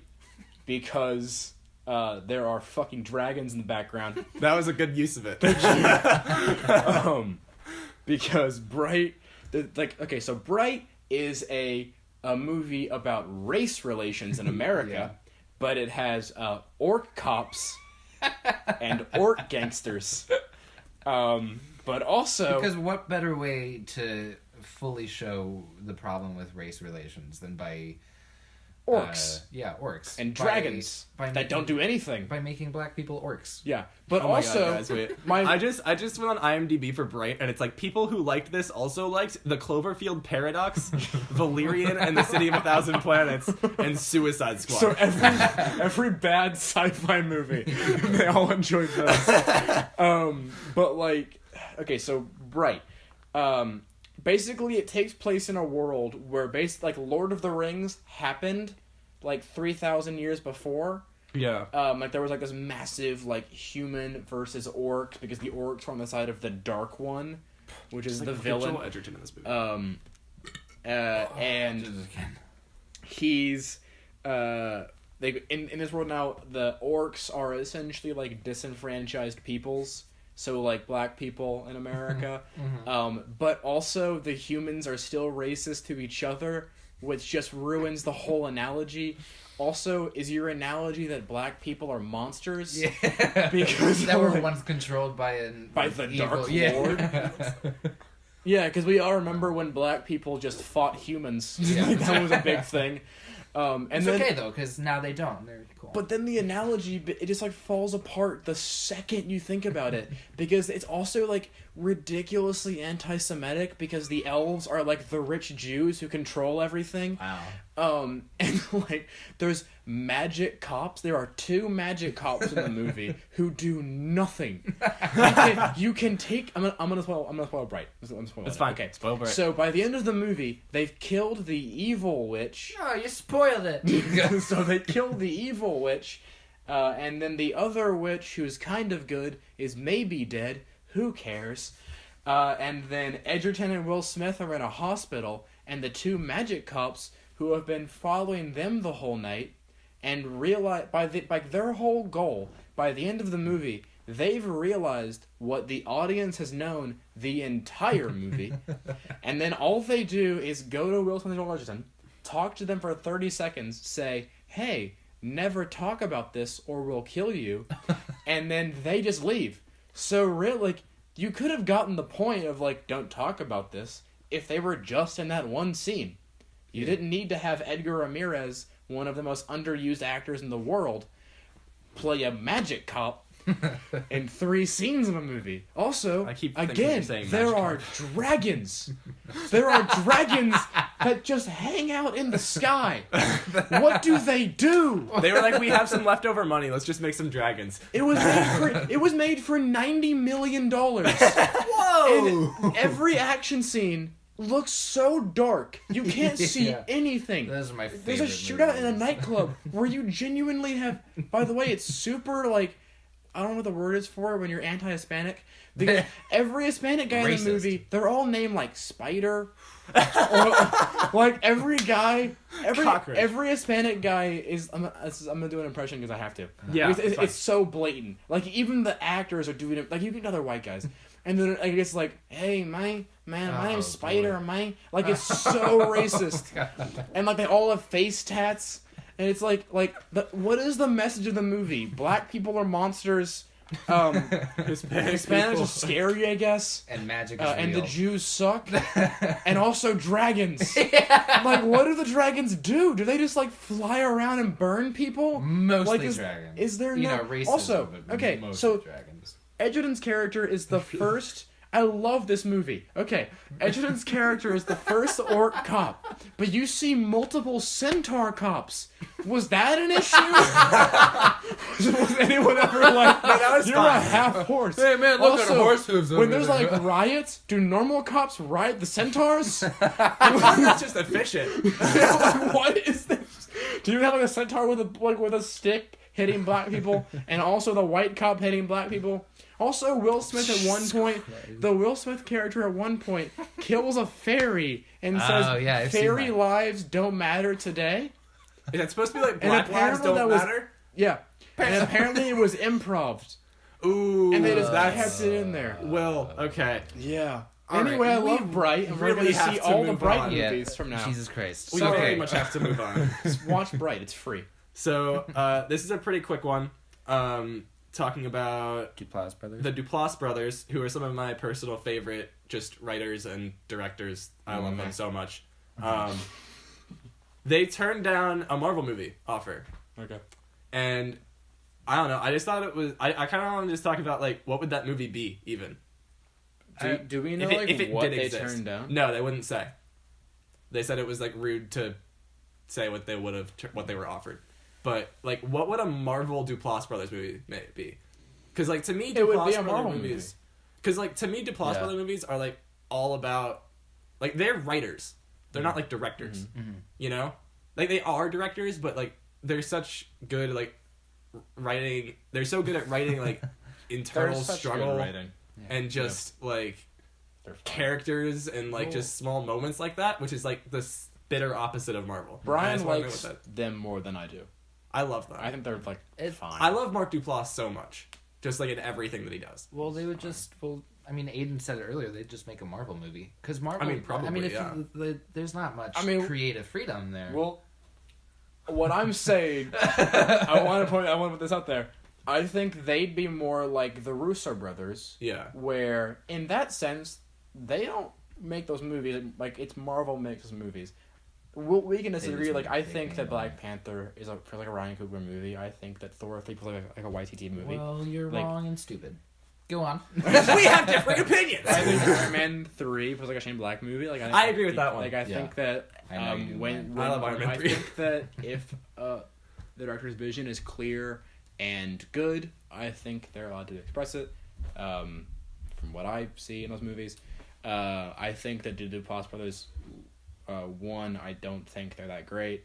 because there are fucking dragons in the background. That was a good use of it. Because Bright, so Bright is a movie about race relations in America, Yeah. but it has orc cops and orc gangsters. But also Because what better way to fully show the problem with race relations than by orcs orcs and By- dragons by that making- don't do anything. by making black people orcs. Yeah, but Oh my also God, guys, wait. I just went on IMDb for Bright, and it's like people who liked this also liked The Cloverfield Paradox, Valerian and the City of a Thousand Planets, and Suicide Squad. So every bad sci-fi movie, they all enjoyed those. But okay, so Bright. Basically, it takes place in a world where Lord of the Rings happened 3,000 years before. Yeah. There was this massive human versus orcs because the orcs were on the side of the Dark One, which is the villain. Joel Edgerton in this movie. And he's in this world now, the orcs are essentially disenfranchised peoples, so black people in America. But also the humans are still racist to each other, which just ruins the whole analogy. Also, is your analogy that black people are monsters? Yeah. Because that were once controlled by the evil. Dark Yeah. Lord? Yeah, because we all remember when black people just fought humans. Yeah. That was a big thing. And It's then, okay though, because now they don't. They're cool. But then the analogy, it just falls apart the second you think about it, because it's also ridiculously anti-Semitic because the elves are the rich Jews who control everything. Wow. And there's magic cops. There are 2 magic cops in the movie who do nothing. You can take. I'm gonna spoil Bright. That's fine. Okay. Spoil Bright. So by the end of the movie, they've killed the evil witch. Oh, you spoiled it. So they killed the evil witch, and then the other witch, who's kind of good, is maybe dead. Who cares? And then Edgerton and Will Smith are in a hospital, and the 2 magic cops who have been following them the whole night, and realize by their whole goal by the end of the movie, they've realized what the audience has known the entire movie, and then all they do is go to Will Smith and Joel Edgerton, talk to them for 30 seconds, say, "Hey, never talk about this or we'll kill you," and then they just leave. So really, you could have gotten the point of don't talk about this if they were just in that one scene. You didn't need to have Edgar Ramirez, one of the most underused actors in the world, play a magic cop in 3 scenes of a movie. Also, I keep thinking again, you're saying there magic are cop. dragons. There are dragons that just hang out in the sky. What do they do? They were like, we have some leftover money. Let's just make some dragons. It was made for $90 million. Whoa! And every action scene looks so dark. You can't see anything. Those are my favorite. There's a shootout in a movies. nightclub where you genuinely have. By the way, it's super like. I don't know what the word is for it when you're anti-Hispanic. Every Hispanic guy in the movie, they're all named like Spider. Or, like every Hispanic guy is. I'm gonna do an impression because I have to. Yeah, it's so blatant. Like even the actors are doing it. Like you get other white guys, and then I guess like, hey man, my name's Spider, man. Like it's so racist, and like they all have face tats. And it's like what is the message of the movie? Black people are monsters. Hispanics are scary, I guess. And magic is and real. the Jews suck. And also dragons. Like, what do the dragons do? Do they just like fly around and burn people? Mostly dragons. Is there you no know, racism, also but okay? mostly So dragons. Edgerton's character is the first. I love this movie. Okay, Edgerton's character is the first orc cop, but you see multiple centaur cops. Was that an issue? Was anyone ever like, that was you're fine. a half horse? Hey, man, look at Also, the horse hooves over when there's there. like riots, do normal cops riot the centaurs? That's just efficient. Like, what is this? Do you have like a centaur with a stick hitting black people, and also the white cop hitting black people? Also, Will Smith at one point, the Will Smith character at one point kills a fairy and says, I've seen "Fairy that. lives don't matter today." Is that supposed to be like And Black Lives apparently Don't that was- Matter? Yeah, and apparently it was improv, Ooh, and they just that's kept it in there. Will. Okay. Yeah. All Anyway, right, I we love Bright, and we're really going to have see to all the move Bright on. movies from now. Jesus Christ. We So- very much have to move on. Just watch Bright; it's free. So this is a pretty quick one. Talking about Duplass brothers. the Duplass brothers, who are some of my personal favorite just writers and directors. I love them so much. They turned down a Marvel movie offer. Okay. And I don't know. I just thought it was. I kind of wanted to just talk about like what would that movie be even. Do we know if it what did they exist. turned down? No, they wouldn't say. They said it was like rude to say what they would have what they were offered. But like, what would a Marvel Duplass brothers movie be? Because like to me, It would be Duplass a brother Marvel movies. Because like to me, Duplass brother movies are like all about like they're writers. They're not like directors. You know, like they are directors, but like they're such good like writing. They're so good at writing like internal struggle and just like characters and like just small moments like that, which is like the bitter opposite of Marvel. I Brian just wanna know likes what that- them more than I do. I love them. I think they're like fine. I love Mark Duplass so much, just like in everything that he does. Well, they would just. Well, I mean, Aiden said it earlier. They'd just make a Marvel movie because Marvel. I mean, probably, if yeah. there's not much creative freedom there. Well, what I'm saying, I want to put this out there. I think they'd be more like the Russo brothers. Yeah. Where, in that sense, they don't make those movies. Like, it's Marvel makes those movies. We can disagree. just Like, make I it think big that and Black Panther is like a Ryan Coogler movie. I think that Thor 3 plays like a YTT movie. Well, you're Like- wrong and stupid. Go on. We have different opinions. I think Iron Man 3 was like a Shane Black movie. Like I agree with that one. Like I think that I know you do, when I love Iron Man 3. I think that if the director's vision is clear and good, I think they're allowed to express it. From what I see in those movies, I think that the Duplass brothers, one, I don't think they're that great.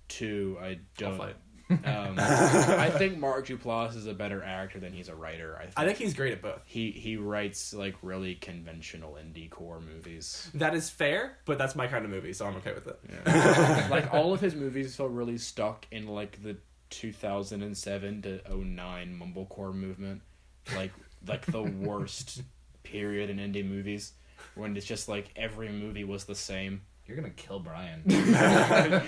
Two, I don't. I think Mark Duplass is a better actor than he's a writer. I think he's great at both. He writes like really conventional indie core movies. That is fair, but that's my kind of movie, so I'm okay with it. Yeah. Like all of his movies feel really stuck in like the 2007 to 2009 mumblecore movement, like the worst period in indie movies when it's just like every movie was the same. You're gonna kill Brian. I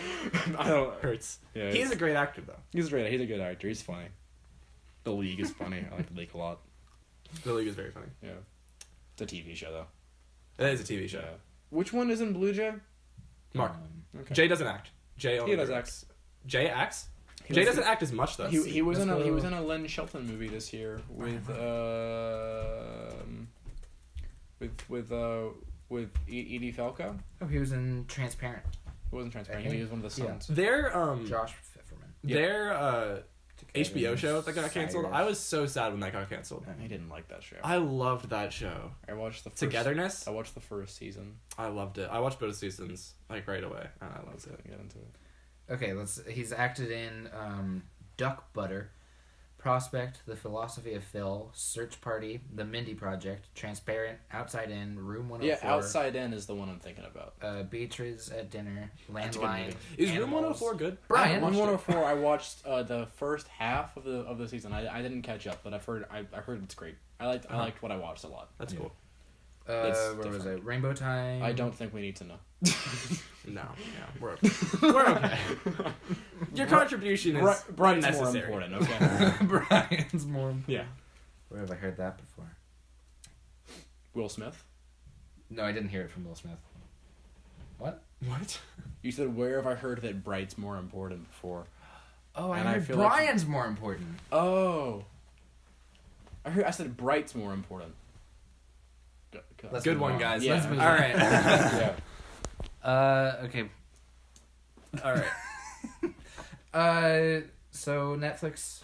don't. Hurts. Yeah, He's a great actor, though. He's great. He's a good actor. He's funny. The League is funny. I like The League a lot. The League is very funny. Yeah, it's a TV show though. It is a TV show. Yeah. Which one is in Blue Jay? Mark. Okay. Jay doesn't act. Jay only He does directs. act. Jay acts? He Jay was- doesn't act as much, though. He was in Let's he go. was in a Len Shelton movie this year with with Edie Falco. Oh, he was in Transparent. It wasn't Transparent. He was one of the Yeah. sons. Their Josh Pfefferman. their HBO Together show that got canceled. Cyrus. I was so sad when that got canceled. I didn't like that show. I loved that show. I watched the first, Togetherness. I watched the first season. I loved it. I watched both seasons like right away, and I loved it. Get into it. Okay, he's acted in Duck Butter, Prospect, The Philosophy of Phil, Search Party, The Mindy Project, Transparent, Outside In, Room 104. Yeah, Outside In is the one I'm thinking about. Beatrice at Dinner, That's a good Landline. movie. Is Room Animals. 104 good? Brian, Room 104. I watched the first half of the season. I didn't catch up, but I've heard it's great. I liked what I watched a lot. That's cool. It's where was different. it? Rainbow Time. I don't think we need to know. No, yeah, we're okay. We're okay. Your contribution is Brian's more unnecessary. important. Okay. Brian's more. Yeah. Where have I heard that before? Will Smith. No, I didn't hear it from Will Smith. What? What? You said, where have I heard that Bright's more important before? Oh, I And I heard feel like- Brian's more important. Oh. I said Bright's more important. Let's Good move one, on. guys. Yeah. Let's move All on. right. Yeah. Okay. All right. So Netflix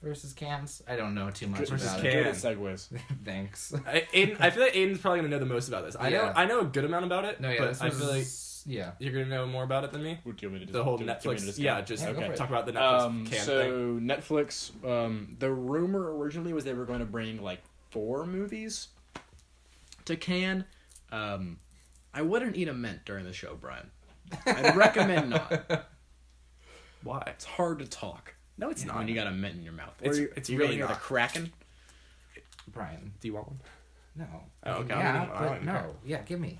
versus Cans. I don't know too much Versus about Cans. Good it. at segues. Thanks. Aiden, I feel like Aiden's probably gonna know the most about this. I Yeah. know a good amount about it, No, yeah, but this I feel like was, yeah. you're gonna know more about it than me. What do you want me to The whole do you want me Netflix, to yeah, discuss? just Yeah, go for it. talk about the Netflix can so thing. Netflix, the rumor originally was they were going to bring like 4 movies to Cannes. I wouldn't eat a mint during the show, Brian. I'd recommend not. Why? It's hard to talk. No, it's not. When you got a mint in your mouth. It's you really hear the not. cracking. Brian. Do you want one? No. Oh, okay. Yeah, I don't but even no. care. Yeah, give me.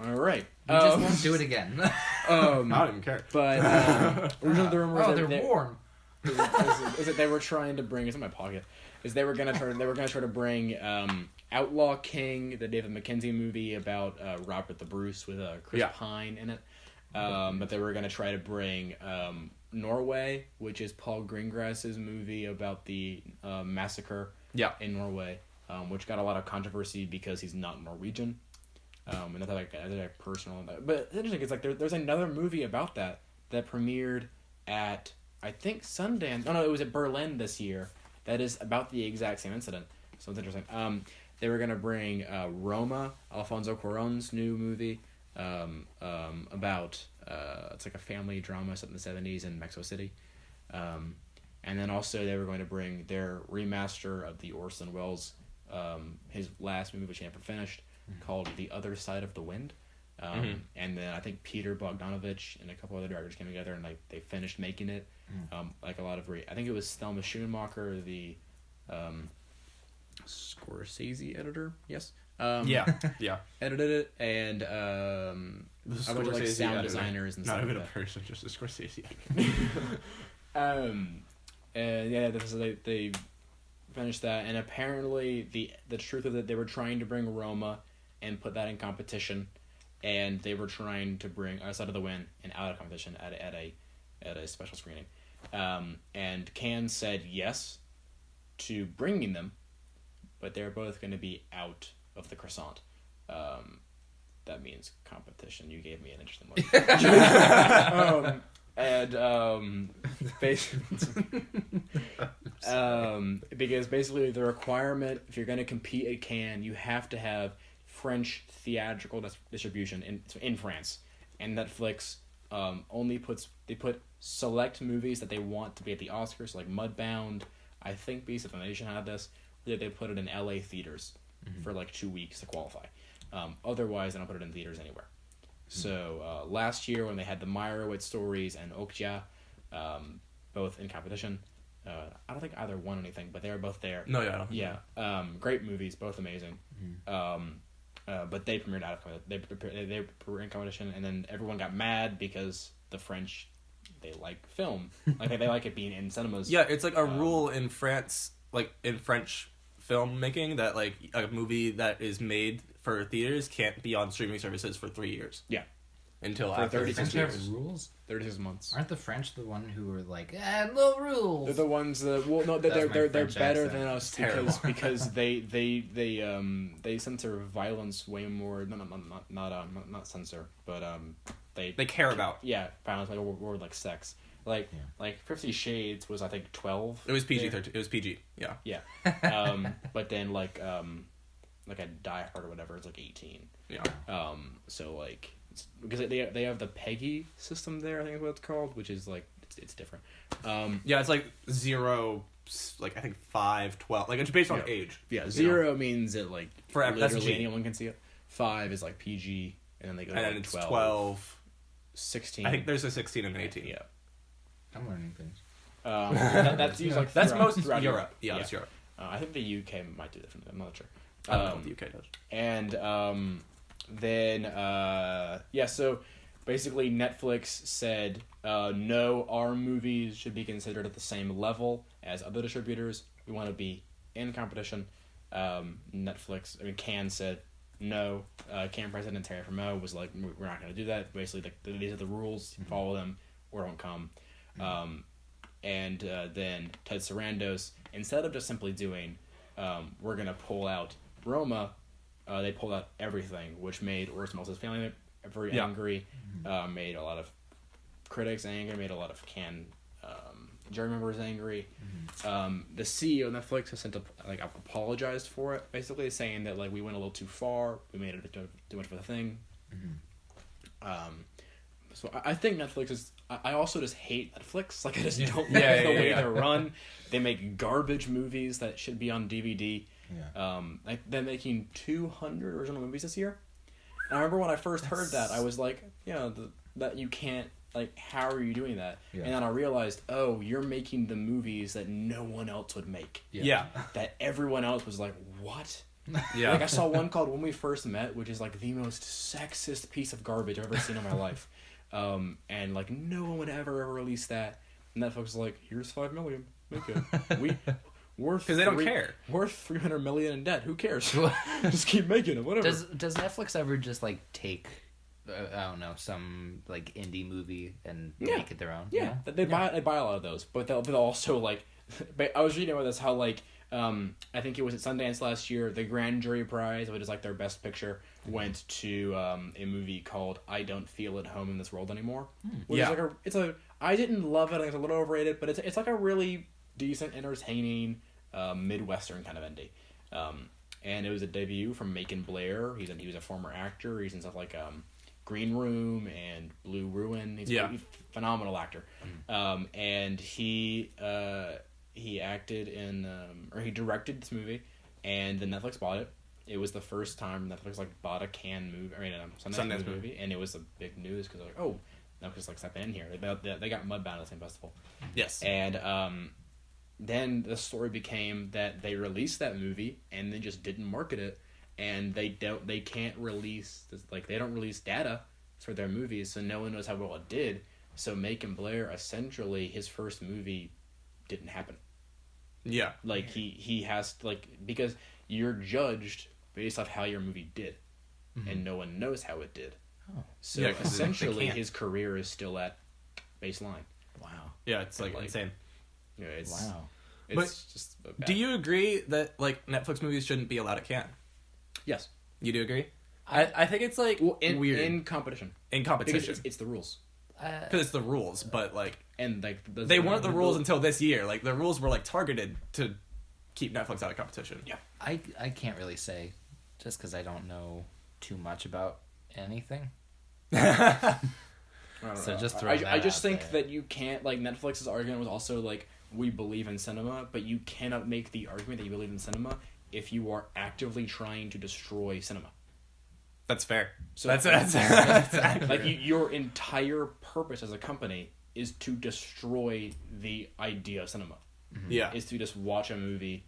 All right. You just won't do it again. I don't even care. But originally the rumor was Oh, that they're warm. is that they were trying to bring. It's in my pocket. Is they were gonna try to bring Outlaw King, the David Mackenzie movie about Robert the Bruce with Chris Yeah. Pine in it. But they were gonna try to bring Norway, which is Paul Greengrass's movie about the massacre Yeah. in Norway, which got a lot of controversy because he's not Norwegian. And that's like personal. But it's interesting. It's like there's another movie about that premiered at I think Sundance. Oh no, it was at Berlin this year. That is about the exact same incident. So it's interesting. They were gonna bring Roma, Alfonso Cuarón's new movie, about it's like a family drama set in the 70s in Mexico City. And then also they were going to bring their remaster of the Orson Welles, his last movie which he never finished, called The Other Side of the Wind. And then I think Peter Bogdanovich and a couple other directors came together and like they finished making it. Like a lot of I think it was Thelma Schoonmaker, the Scorsese editor. Yes. Yeah. Edited it, and a bunch of like sound designers and not stuff even like a person, just a Scorsese. and yeah, they finished that, and apparently the truth of it, they were trying to bring Roma and put that in competition, and they were trying to bring Outside of the Wind and out of competition at a special screening, and Cannes said yes to bringing them, but they're both going to be out of the croissant. That means competition. You gave me an interesting one. Because basically the requirement, if you're going to compete at Cannes, you have to have French theatrical distribution in France, and Netflix only put select movies that they want to be at the Oscars, like Mudbound. I think Beast of the Nation had this. They put it in LA theaters for like 2 weeks to qualify. Otherwise, they don't put it in theaters anywhere. So last year when they had the Meyerowitz stories and Okja, both in competition, I don't think either won anything, but they were both there. No, yeah, I don't. Yeah, great movies, both amazing. But they premiered out of competition. They were in competition, and then everyone got mad because the French, they like film, like they like it being in cinemas. Yeah, it's like a rule in France, like in French filmmaking, that like a movie that is made for theaters can't be on streaming services for 3 years. Yeah. until For after 36 French years. have rules? 36 months. Aren't the French the one who were like, no rules? They're the ones that they're That's my they're French better accent. than us Terrible. because they censor violence way more. Not censor, but they care about. Yeah, violence like or like sex. Like 50 Shades was I think 12. It was PG-13. It was PG. Yeah. Yeah. But then like a Die Hard or whatever, it's like 18. Yeah. So like because they have the PEGI system there, I think is what it's called, which is like it's different. Yeah, it's like 0, like I think 5, 12. Like it's based on age. Yeah, 0 means that like Forever. That's literally G. anyone can see it. 5 is like PG, and then they go to And then like it's 12, 12. 16. I think there's a 16 and an 18. Yeah. I'm learning things. That's used like That's throughout- most throughout Europe. Yeah, that's Europe. I think the UK might do differently. I'm not sure. I don't know what the UK does. And then so basically Netflix said no, our movies should be considered at the same level as other distributors. We want to be in competition. Cannes said no. Cannes president Terry Frommo was like, we're not going to do that. Basically, these are the rules. Follow them or don't come. And then Ted Sarandos, instead of just simply doing we're going to pull out Roma, they pulled out everything, which made Orson Welles' family very angry, made a lot of critics angry, made a lot of Cannes jury members angry. The CEO of Netflix has apologized for it, basically saying that like we went a little too far, we made it too much of a thing. So I think Netflix is. I also just hate Netflix. Like I just don't like the way they're run. They make garbage movies that should be on DVD. Yeah. Like they're making 200 original movies this year. And I remember when I first heard that, I was like, that you can't. Like, how are you doing that? Yeah. And then I realized, oh, you're making the movies that no one else would make. Yeah. That everyone else was like, what? Yeah. Like I saw one called When We First Met, which is like the most sexist piece of garbage I've ever seen in my life. And like no one would ever release that. And Netflix was like, here's $5 million. Make it. We're Because they don't care. We're $300 million in debt. Who cares? Just keep making it. Whatever. Does Netflix ever just like take I don't know, some like indie movie and make it their own? Yeah. They buy a lot of those, but they'll also like. I was reading about this how like I think it was at Sundance last year. The Grand Jury Prize, which is like their best picture, went to a movie called "I Don't Feel at Home in This World Anymore." Which is like I didn't love it. I think it's a little overrated, but it's like a really decent, entertaining Midwestern kind of indie. And it was a debut from Macon Blair. He was a former actor. He's in stuff like Green Room and Blue Ruin. He's a phenomenal actor. And he acted in or he directed this movie, and then Netflix bought it. It was the first time Netflix like bought a Cannes movie, Sundance movie, and it was a big news because like, oh, Netflix like stepped in here. They got Mudbound at the same festival. Yes. And then the story became that they released that movie and then just didn't market it, and they can't release they don't release data for their movies, so no one knows how well it did. So Macon Blair, essentially his first movie didn't happen. Yeah. Like he has because you're judged based off how your movie did, and no one knows how it did. Oh. So 'cause they essentially can't. his career is still at baseline. Wow. Yeah, it's like insane. Yeah, it's Wow. it's just bad. Do you agree that like Netflix movies shouldn't be allowed at Cannes? Yes. You do agree? I think it's like weird in competition in because competition it's the rules, because it's the rules, but like and like they weren't the rules until this year. Like the rules were like targeted to keep Netflix out of competition. Yeah. I can't really say, just because I don't know too much about anything. So just throw that I just out think there. that you can't Netflix's argument was also like we believe in cinema, but you cannot make the argument that you believe in cinema if you are actively trying to destroy cinema. That's fair. So that's like your entire purpose as a company is to destroy the idea of cinema. Yeah. Is to just watch a movie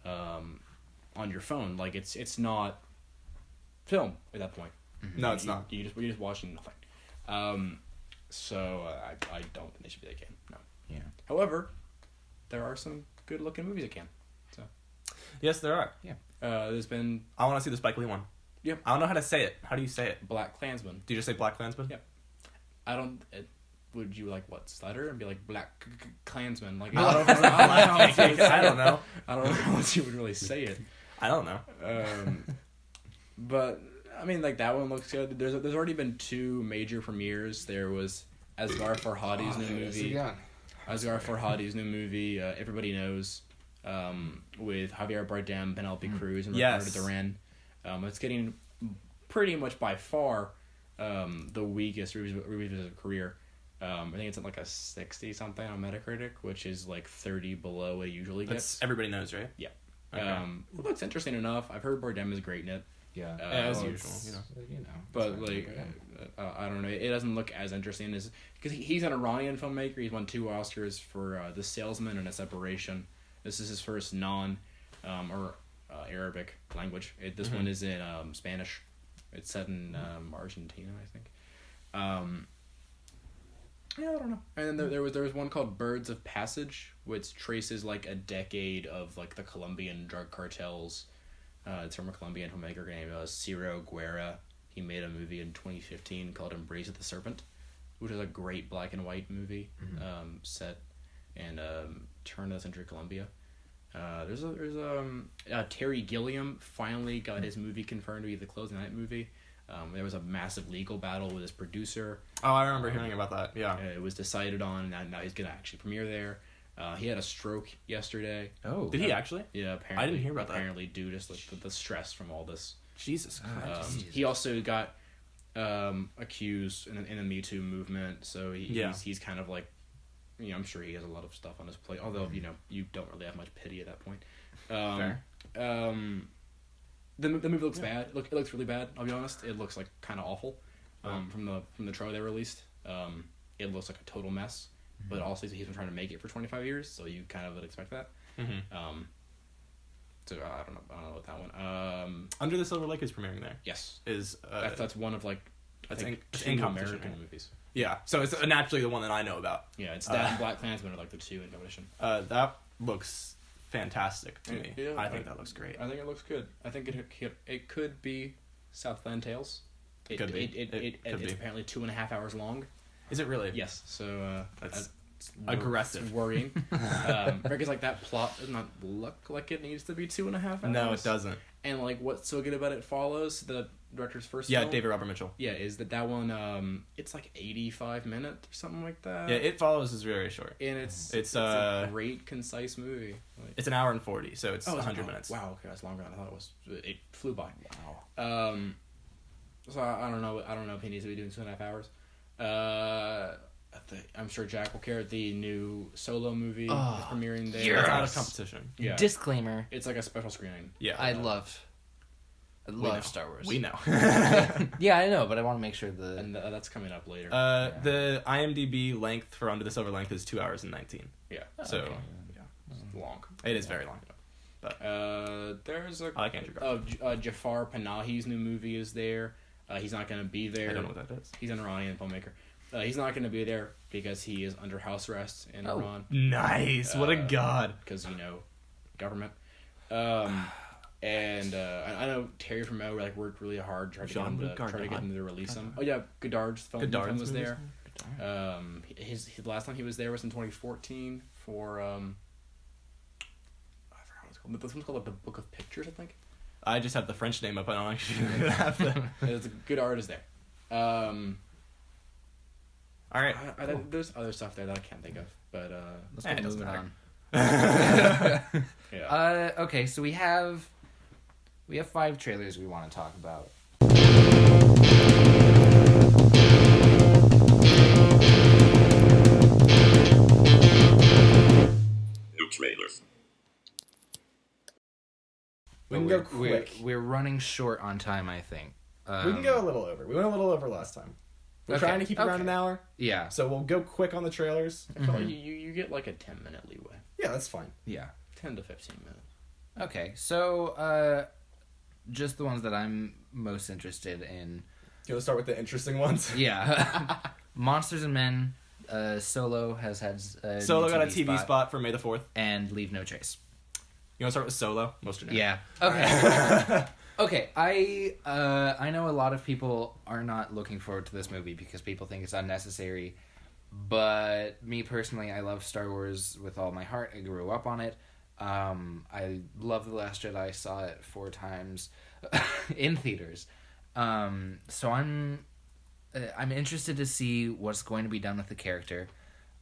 on your phone. Like it's not film at that point. No, it's not. You're just watching nothing. So I don't think they should be that game. No. Yeah. However, there are some good looking movies at Cannes. So Yes, there are. there's been I want to see the Spike Lee one. Yep. I don't know how to say it. How do you say it? Black Klansman. Do you just say Black Klansman? Yep. I don't. Would you stutter and be like Black Klansman? Like I don't know. I don't know. I don't know how else you would really say it. I don't know. But I mean, that one looks good. There's already been 2 major premieres. There was Asghar Farhadi's new movie. Asghar Farhadi's new movie, Everybody Knows, with Javier Bardem, Penelope Cruz, and Ricardo Duran. It's getting pretty much by far the weakest reviews of his career. I think it's at like a 60 something on Metacritic, which is like 30 below what it usually gets. That's Everybody Knows, right? Yeah. Okay. It looks interesting enough. I've heard Bardem is great in it. Yeah, as usual, But I don't know. It doesn't look as interesting as because he's an Iranian filmmaker. He's won 2 Oscars for The Salesman and A Separation. This is his first Arabic language. This one is in Spanish. It's set in Argentina, I think. Yeah, I don't know. And then there was one called Birds of Passage, which traces like a decade of like the Colombian drug cartels. It's from a Colombian filmmaker named Ciro Guerra. He made a movie in 2015 called Embrace of the Serpent, which is a great black and white movie set in turn of the century Colombia. There's Terry Gilliam finally got his movie confirmed to be the closing night movie. There was a massive legal battle with his producer. Oh, I remember hearing about that. Yeah, it was decided on, and now he's gonna actually premiere there. He had a stroke yesterday. Oh, did he actually? Yeah, apparently. I didn't hear about that. Apparently, due to the stress from all this. Jesus Christ. He also got accused in the Me Too movement, so he's kind of like, I'm sure he has a lot of stuff on his plate. Although you don't really have much pity at that point. Fair. The movie looks bad. It looks really bad. I'll be honest. It looks like kind of awful. From the trailer they released, it looks like a total mess. But also he's been trying to make it for 25 years, so you kind of would expect that. So I don't know what that one. Under the Silver Lake is premiering there. Yes, that's one of I think 2 in American movies. Yeah, so it's naturally the one that I know about. Yeah, it's that and Black Klansman are like the 2 in competition. That looks fantastic to me. Yeah, I think that looks great. I think it looks good. I think it could be Southland Tales. It could be. It's apparently 2.5 hours long. Is it really? Yes. So that's aggressive. Worrying. Because that plot does not look like it needs to be 2.5 hours. No, it doesn't. And what's so good about it follows the director's first film. Yeah, David Robert Mitchell. Yeah, is that one it's like 85 minutes or something like that. Yeah, It Follows is very short. And it's a great concise movie. It's an hour and 40, so it's 100 minutes. Wow, okay, that's longer than I thought it was. It flew by. Wow. So I don't know if he needs to be doing 2.5 hours. I'm sure Jack will care. The new Solo movie is premiering there. It's out of competition. Yeah. Disclaimer. It's like a special screening. Yeah. I love Star Wars. We know. Yeah, I know, but I want to make sure and that's coming up later. The IMDb length for Under the Silver Lake is 2 hours and 19. Yeah. So it's long. It is very long. But there's I like Andrew Garfield. Jafar Panahi's new movie is there. He's not going to be there. I don't know what that is. He's an Iranian filmmaker. He's not going to be there because he is under house arrest in Iran. Nice. What a god. Because, government. And I know Terry from Mo worked really hard trying to get him to release him. Oh, yeah. Godard's film was there. His last time he was there was in 2014 for... I forgot what it's called. This one's called The Book of Pictures, I think. I just have the French name up. I don't actually have the... There's a good artist there. All right. There's other stuff there that I can't think of, but let's go moving on. Yeah. Okay, so we have 5 trailers we want to talk about. New trailers. We can go quick. We're running short on time, I think. We can go a little over. We went a little over last time. We're trying to keep it around an hour. Yeah. So we'll go quick on the trailers. I feel like you get like a 10-minute leeway. Yeah, that's fine. Yeah. 10 to 15 minutes. Okay, so just the ones that I'm most interested in. You want to start with the interesting ones? Yeah. Monsters and Men. Solo has had Solo got a TV spot for May the 4th. And Leave No Trace. You want to start with Solo? Most generic. Yeah. Okay. Okay, I know a lot of people are not looking forward to this movie because people think it's unnecessary. But me personally, I love Star Wars with all my heart. I grew up on it. I love The Last Jedi. I saw it 4 times in theaters. So I'm interested to see what's going to be done with the character.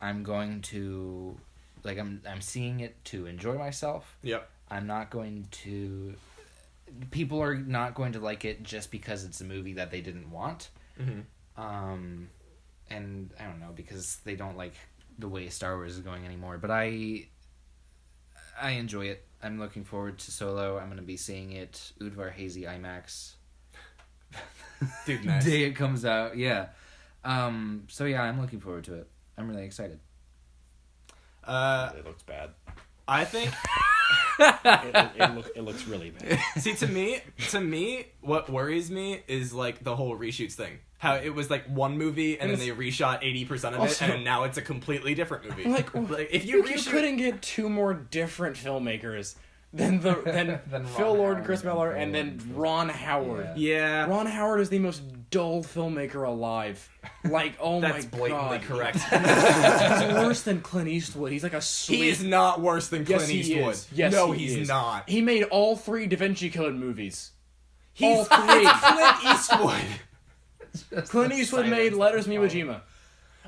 I'm going to I'm seeing it to enjoy myself. Yep. I'm not going to. People are not going to like it just because it's a movie that they didn't want. Mm-hmm. And I don't know, because they don't like the way Star Wars is going anymore. But I enjoy it. I'm looking forward to Solo. I'm going to be seeing it Udvar Hazy IMAX. Dude, nice. Day it comes out, yeah. So yeah, I'm looking forward to it. I'm really excited. It looks bad. I think It looks really bad. see to me what worries me is like the whole reshoots thing. How it was like one movie and then they reshot 80% of Also- it and now it's a completely different movie. Like if you you reshoot couldn't get 2 more different filmmakers than Than Phil Ron Lord, Howard Chris and Miller, Phil and then Lord. Ron Howard. Yeah. Ron Howard is the most dull filmmaker alive. Like, oh That's my blatantly god. correct. He's worse than Clint Eastwood. He's like a sweet... He is not worse than Yes, Clint he Eastwood. is. Yes, no, he he's is. not. He made all 3 Da Vinci Code movies. He's all 3. Clint Eastwood. Clint Eastwood made Letters from Iwo Jima.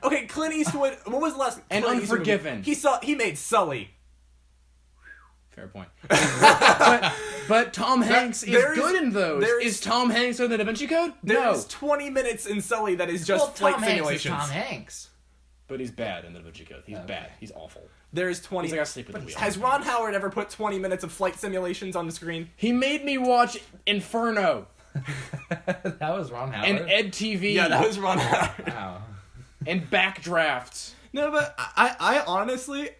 Okay, Clint Eastwood. What was the last? And Clint Eastwood movie? Unforgiven. He made Sully. Fair point. but Tom Hanks is there is- good in those. there is- Is Tom Hanks in the Da Vinci Code? No. There's 20 minutes in Sully that is just Well, flight Tom Hanks is simulations. Tom Hanks. But he's bad in the Da Vinci Code. He's Okay. bad. He's awful. There's 20. He's like asleep at the wheel. Has Ron Howard ever put 20 minutes of flight simulations on the screen? He made me watch Inferno That was Ron Howard. and Ed TV Yeah, that was Ron Howard. Wow. and Backdrafts. No, but I honestly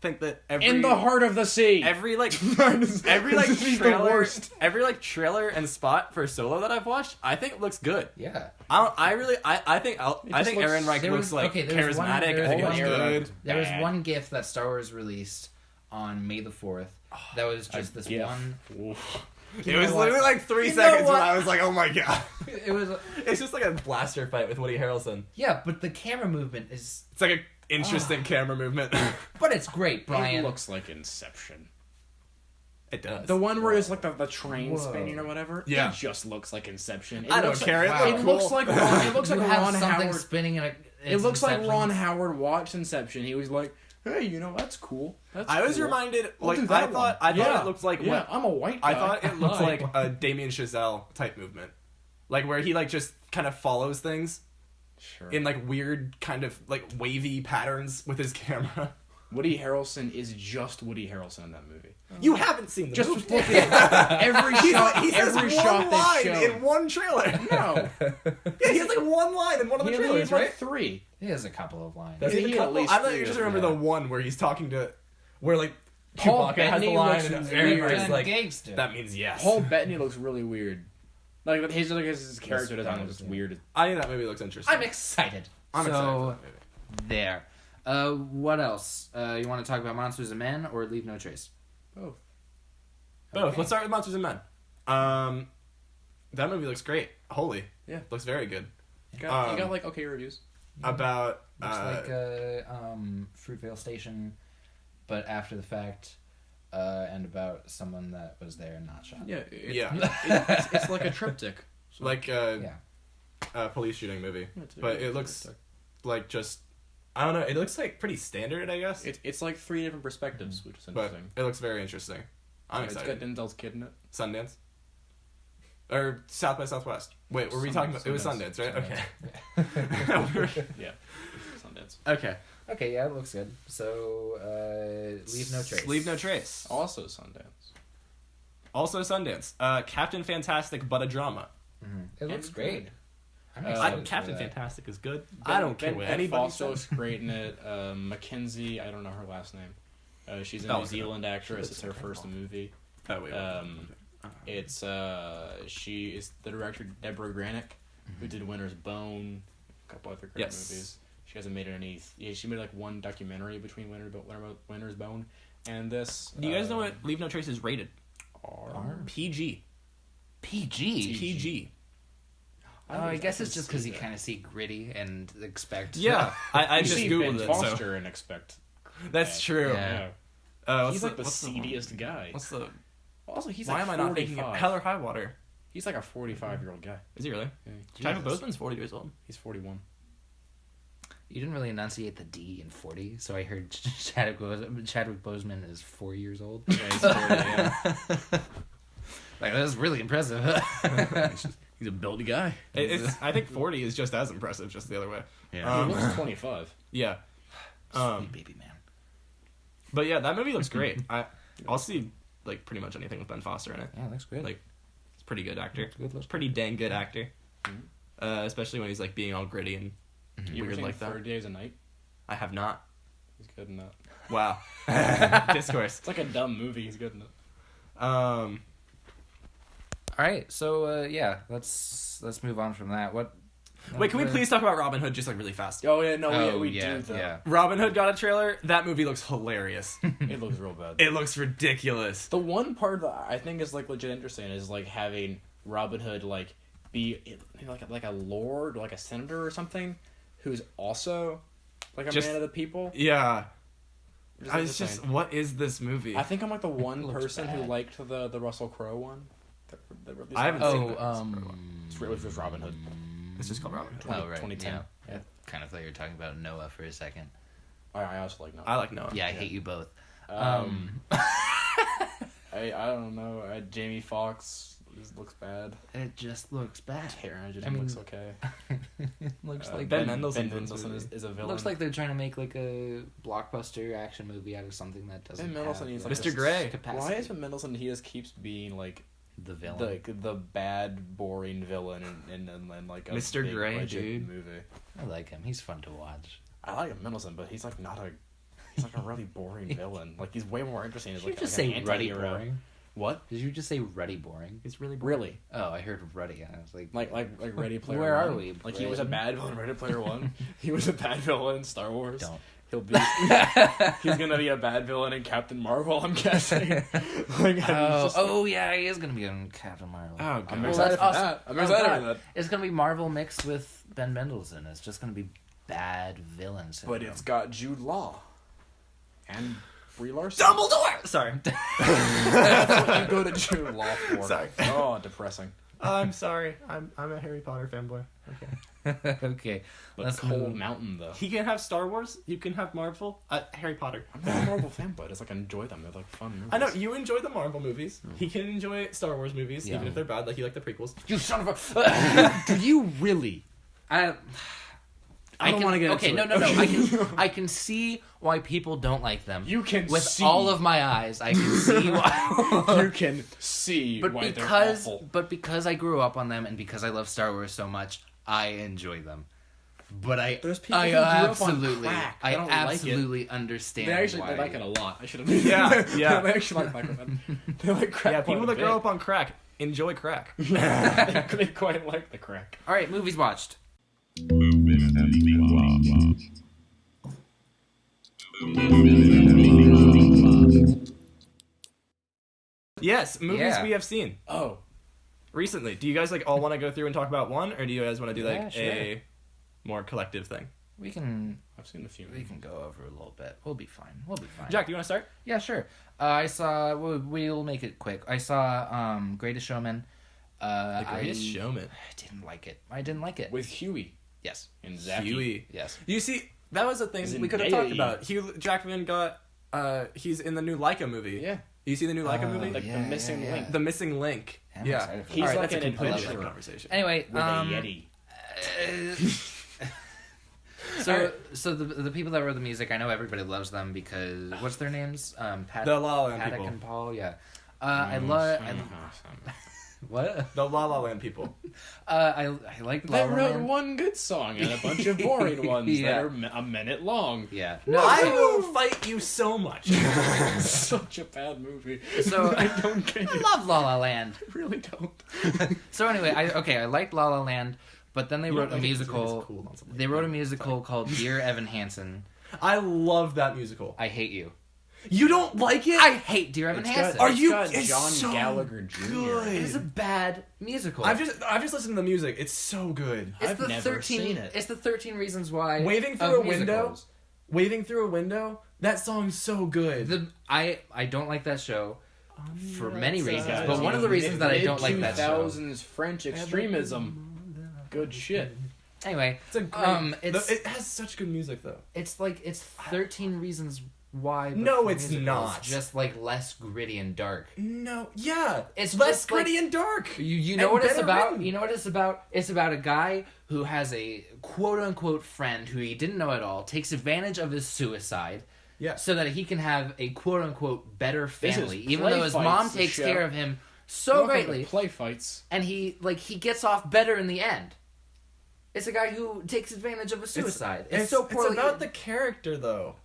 think that In the Heart of the Sea. every like He's the trailer, worst. every like trailer and spot for Solo that I've watched, I think it looks good. Yeah. I think just looks- Ehrenreich there looks was- like okay, there was one- charismatic. there I think it was looks one- good. There was Bad. one GIF that Star Wars released on May the 4th. That was just this GIF. one. Oof. It was what? literally like 3 You know seconds what? when I was like, oh my god. It was It's just like a blaster fight with Woody Harrelson. yeah, but the camera movement is. It's like an interesting camera movement. But it's great, Brian. It looks like Inception. It does. The one where it's like the train Whoa. spinning or whatever. Yeah. It just looks like Inception. It I don't looks care. Like, It it looks looks cool. like Ron, it looks like You have Ron something Howard. spinning in a. It looks like Inception. Ron Howard watched Inception. He was like, "Hey, you know that's cool." That's I was cool. reminded, I'll like do that I thought one. it looked like yeah, what I'm a white guy. I thought it looked Hi. like a Damien Chazelle type movement, like where he like just kind of follows things Sure. in like weird kind of like wavy patterns with his camera. Woody Harrelson is just Woody Harrelson in that movie. You haven't seen the Just movie. look at every shot. He says every one shot line they show. in one trailer. No, Yeah, he has like one line in one of the he trailers, has like right? 3. He has a couple of lines. Does he he have a at couple? least I thought three you just of remember them. the one where he's talking to, where like Paul Chewbacca has the Bettany line looks and weird. everybody's like, gangster. that means yes. Paul Bettany looks really weird. Like his character Yes, design that looks was- weird. I think that movie looks interesting. I'm excited. I'm excited for so that movie. there. What else? You want to talk about Monsters and Men or Leave No Trace? Both. Both. Okay. Let's start with Monsters and Men. That movie looks great. Holy. Yeah. Looks very good. You got like okay reviews. About Looks like Fruitvale Station, but after the fact, and about someone that was there and not shot. Yeah. It's like a triptych. like Yeah. a police shooting movie, It's a but good it looks triptych. like just I don't know. It looks like pretty standard, I guess. It's like 3 different perspectives, which is But interesting. it looks very interesting. I'm It's excited. got Denzel's kid in it. Sundance. Or South by Southwest. Wait, were we talking about? It was Sundance. Sundance, right? Sundance. Okay. Yeah. Sundance. Okay. Okay, yeah, it looks good. So, Leave No Trace. Leave No Trace. Also Sundance. Also Sundance. Captain Fantastic, but a drama. It looks And great. good. I'm Uh, excited for Captain that. Fantastic is good. I don't care what anybody Foster's says. great in it. Mackenzie, I don't know her last name. She's a Oh, New Zealand actress. It's her first movie. Oh, wait. It's she is the director Deborah Granick, who did Winter's Bone, a couple other great Yes. movies. She hasn't made any. Yeah, she made like one documentary between Winter's Bone and this. Do you guys know what Leave No Trace is rated? PG. PG. It's PG. Oh, I guess it's just because you kind of see gritty and expect. Yeah, I You just see googled Ben it. Foster So and expect. that's true. Yeah. He's like the seediest guy. What's the? Also, he's Why like am I not thinking 45. Hell or High Water? He's like a 45-year-old guy. Is he really? Yeah. Chadwick Boseman's 40 years old. He's 41. You didn't really enunciate the D in 40, so I heard Chadwick Boseman is 4 years old. Yeah, he's 40, yeah. Like, that's really impressive. He's a built guy. I think 40 is just as impressive, just the other way. Yeah. He looks 25. Yeah. Sweet baby man. But yeah, that movie looks great. I'll see like pretty much anything with Ben Foster in it. Yeah, looks good. Like, he's a pretty good actor. Looks Pretty dang good actor. Especially when he's like being all gritty and You ever weird seen like that. 30 Days a Night? I have not. He's good in that. Wow. Discourse. It's like a dumb movie. He's good in it. All right, so yeah, let's move on from that. Wait, can we please talk about Robin Hood just like really fast? Oh yeah, no, we yeah, do though. yeah. Robin Hood got a trailer. That movie looks hilarious. It looks real bad. It looks ridiculous. The one part that I think is like legit interesting is like having Robin Hood like be like a lord, or like a senator or something, who's also like a Just- man of the people. Yeah. Which is I was just, interesting. what is this movie? I think I'm like the one Looks person who bad. liked the Russell Crowe one. I haven't seen that. It was just Robin Hood. It's just called Robin Hood. 2010. Yeah. Yeah. I kind of thought you were talking about Noah for a second. I also like no. I like Noah. Yeah, I hate you both. I don't know. Jamie Foxx looks bad. It just looks bad. Taron Egerton I mean, looks okay. It looks like Ben Ben Mendelsohn Mendelsohn is a villain. looks like they're trying to make like a blockbuster action movie out of something that doesn't. Ben Mendelsohn have, needs like, Mr. this Gray. capacity. Why is Ben Mendelsohn? He just keeps being like the villain? the bad, boring villain in like a Mr. big Gray, budget dude. movie. I like him. He's fun to watch. I like Mendelsohn, but he's like not a. He's like a really boring villain. Like he's way more interesting as Did you like, just like say an ruddy anti-hero. boring? What? Did you just say ruddy boring? It's really Really? Oh, I heard ruddy. I was like, Like Ready Player Where One? are we, Like he was a bad villain in Ready Player One. He was a bad villain in Star Wars. don't. He'll be. He's gonna be a bad villain in Captain Marvel. I'm guessing. Like, Oh yeah, he is gonna be on Captain Marvel. Oh, I'm God. Well, excited that's for awesome. that. I'm Oh, excited God. for that. It's gonna be Marvel mixed with Ben Mendelsohn. It's just gonna be bad villains. But it's got Jude Law and Brie Larson. Dumbledore! Sorry. That's what you go to Jude Law for. Sorry. Oh, depressing. I'm sorry. I'm a Harry Potter fanboy. Okay. okay. But Let's Cold move. Mountain though. He can have Star Wars. You can have Marvel. Harry Potter. I'm not a Marvel fanboy. I just like enjoy them. They're like fun movies. I know you enjoy the Marvel movies. He can enjoy Star Wars movies, Yeah. even if they're bad. Like you like the prequels. You son of a. Do you really? I don't wanna get okay. into No, it. I can see why people don't like them. You can with see. all of my eyes. I can see why. You can see But why because they're awful. because I grew up on them and because I love Star Wars so much, I enjoy them. But There's people I who grew up on absolutely, crack. I They don't like it. absolutely understand. They actually why. they like it a lot. I should have. Yeah, yeah. They actually like it. They like crack. Yeah, people quite that a grow bit. up on crack enjoy crack. they quite like the crack. All right, movies watched. Yes, movies Yeah. we have seen Oh, recently. Do you guys like all want to go through and talk about one, or do you guys want to do like Yeah, sure. a more collective thing? We can I've seen a few. go over a little bit. We'll be fine. We'll be fine. Jack, do you want to start? Yeah, sure. I saw. We'll make it quick. I saw Greatest Showman. The Greatest Showman. I didn't like it. I didn't like it. With Huey Yes. and Zachy. Huey. Yes. You see, that was a thing He's in we could have talked Day. about. Hugh Jackman got. He's in the new Leica movie. Yeah, You see the new Leica movie? like Yeah, the missing yeah, link The Missing Link. I'm Yeah. excited for He's All right, like that's a an completely adventurer. different conversation. Anyway, with a Yeti. So the people that wrote the music, I know everybody loves them because what's their names? Pat, The La La Land Paddock people. and Paul. Yeah. I love. What? The La La Land people. I like La They La wrote Land. one good song and a bunch of boring ones Yeah. that are a minute long. Yeah. I will fight you so much. Such a bad movie. So I don't get I it. love La La Land. I really don't. So anyway, I liked La La Land, but then they wrote a like it 'cause you think musical. it's cool, not something They like wrote that. a musical called Dear Evan Hansen. I love that musical. I hate you. You don't like it? I hate Dear Evan Hansen. It's John so Gallagher Jr. good. It is a bad musical. I've just listened to the music. It's so good. I've never seen it. It's the 13 Reasons Why. Waving of through a musicals. Waving through a window. That song's so good. I don't like that show for many reasons, Yeah, but one of the reasons that I don't like that show. 2000s French extremism. Good shit. Anyway, It's a great. it's it has such good music though. it's 13 Reasons Why. but No, for it's musicals. not. Just like less gritty and dark. No, yeah, It's less just like- gritty and dark. You know And what it's better about? written. You know what it's about? It's about a guy who has a quote-unquote friend who he didn't know at all, takes advantage of his suicide, Yeah. so that he can have a quote-unquote better This is family, even Play though his Fights, mom the takes show. care of him so Welcome to greatly, Play fights. and he gets off better in the end. It's a guy who takes advantage of a suicide. It's so poorly It's about the character though.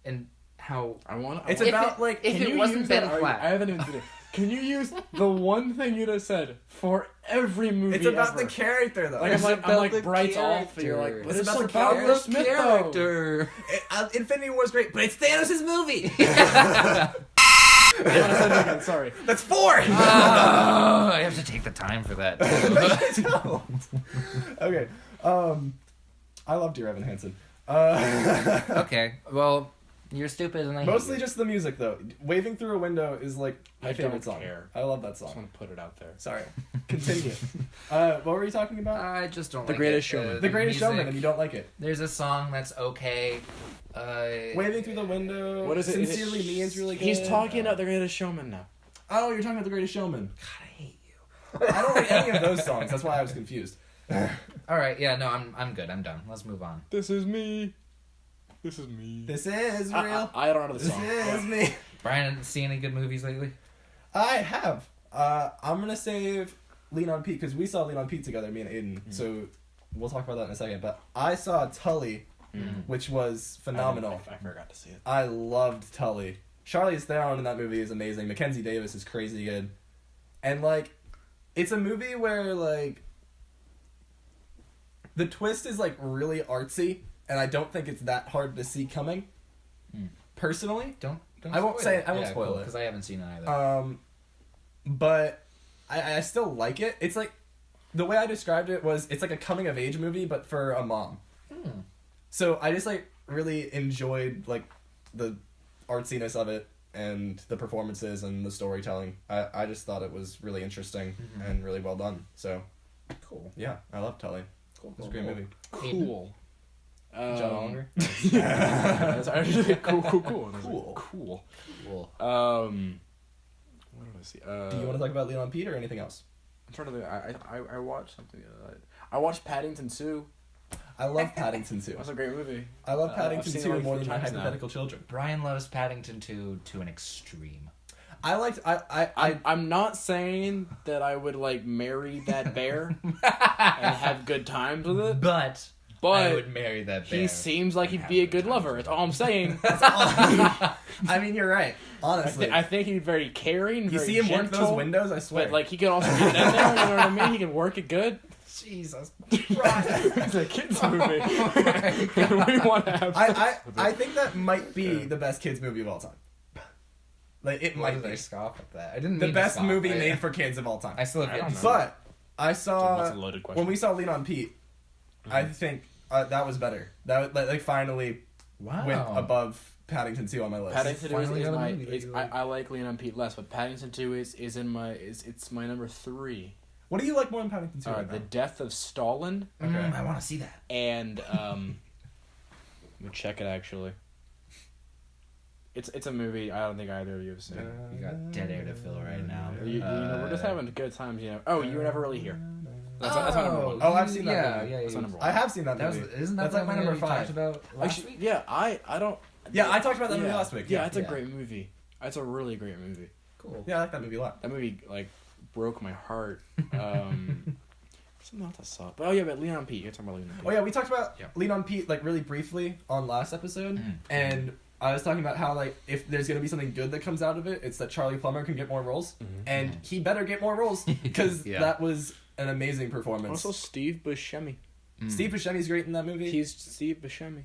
and how I want. It's If about it- like if Can it you wasn't use Ben that? Platt. I haven't even seen it. Can you use the one thing you just said for every movie? it's about ever? the character though. Like It's I'm about like the Bright's off. And you're like, character. but It's it's about the about Will character. Smith though. character. Infinity War's great, but it's Thanos' movie. Sorry. That's 4. I have to take the time for that. Okay. I love Dear Evan Hansen. Okay, well, you're stupid and I hate Mostly you. just the music though. Waving Through a Window is like my I favorite don't song. care. I love that I just song. want to put it out there. Sorry. Continue. What were you talking about? I just don't The like Greatest it. Showman. The Greatest music. Showman, and you don't like it. There's a song that's okay. Waving Through the Window. What is it? Sincerely Me is really good. He's talking about The Greatest Showman now. Oh, you're talking about The Greatest Showman. God, I hate you. I don't like any of those songs. That's why I was confused. All right, yeah, no, I'm good. I'm done. Let's move on. This is me. This is me. This is real. I don't know the This song. is me. Brian, see any good movies lately? I have. I'm gonna save Lean on Pete because we saw Lean on Pete together, me and Aiden. So we'll talk about that in a second. But I saw Tully, which was phenomenal. I forgot to see it. I loved Tully. Charlize Theron in that movie is amazing. Mackenzie Davis is crazy good, and like, it's a movie where like the twist is like really artsy, and I don't think it's that hard to see coming. Personally, Don't I won't spoil say it. I won't spoil it. because I haven't seen it either. But I still like it. It's like the way I described it was it's like a coming of age movie, but for a mom. So I just like really enjoyed like the artsiness of it and the performances and the storytelling. I just thought it was really interesting and really well done. So Cool. yeah, I love Tully. Cool. It's a great movie. Cool. John Oliver. That's actually cool. Cool. Cool. Cool. What did I see? Do you want to talk about Leon Pete or anything else? I'm trying to think. I watched something. I watched Paddington 2. I love Paddington 2. That's a great movie. I love I've Paddington seen it 2 like more 4 than my times now. hypothetical children. Brian loves Paddington 2 to an extreme. I liked I'm not saying that I would like marry that bear and have good times with it, But I but would marry that bear. he seems like he'd be a good lover. That's all I'm saying. I mean, you're right. Honestly, I think he'd be very caring. you very see him work gentle, those windows. I swear. but like he could also get in there. You know what I mean? He can work it good. Jesus. It's a kids movie. We want to have. I think that might be the best kids movie of all time. Like it Why might did I be scoff at that? I didn't the mean best to scoff. movie I- made for kids of all time. I still have I yet don't to know. see it. But I saw That's a loaded question. when we saw Lean on Pete. I think that was better. That like finally Wow. went above Paddington 2 on my list. Paddington 2 Finally is got a my. movie that Is, you like. I like Leon and Pete less, but Paddington 2 is in my. It's my number 3. What do you like more than Paddington 2? The Death of Stalin Okay. I want to see that. and let me check it actually. It's a movie I don't think either of you have seen. You got dead air to fill right now. You know, we're just having good times, you know. Oh, you were never really here. That's my number 1. Oh, I've seen that Yeah, movie. yeah, That's yeah. my number 1. I have seen that That was, movie. isn't that That's the like my movie number we talked 5. about last Actually, week? yeah, I don't. Yeah, I talked about that movie yeah. last week. Yeah, it's a Yeah. great movie. It's a really great movie. Cool. Yeah, I like that movie a lot. That movie like broke my heart. Something else I saw. But oh yeah, but Leon Pete. You're talking about Leon Pete. Oh yeah, we talked about Yeah. Lean on Pete like really briefly on last episode, Mhm. and I was talking about how like if there's gonna be something good that comes out of it, it's that Charlie Plummer can get more roles, and he better get more roles because Yeah. that was an amazing performance. Also, Steve Buscemi. Steve Buscemi's great in that movie. He's Steve Buscemi.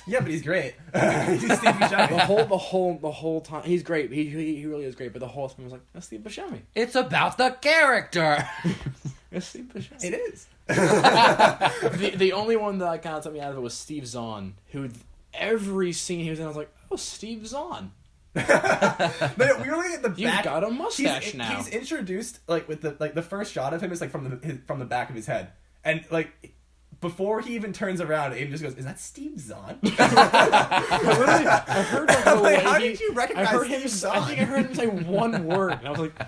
Yeah, but he's great. He's Steve Buscemi. The whole time he's great. He really is great. But the whole time I was like, that's Steve Buscemi. It's about the character. It's Steve Buscemi. It is. The only one that kind of took me out of it was Steve Zahn, who every scene he was in, I was like, oh, Steve Zahn. No, we only get the back. You've got a mustache now. He's introduced like with the first shot of him is like from the back of his head, and like before he even turns around, Aiden just goes, "Is that Steve Zahn?" I heard like, the way how did you recognize I heard him. Steve Zahn? I think I heard him say one word, and I was like,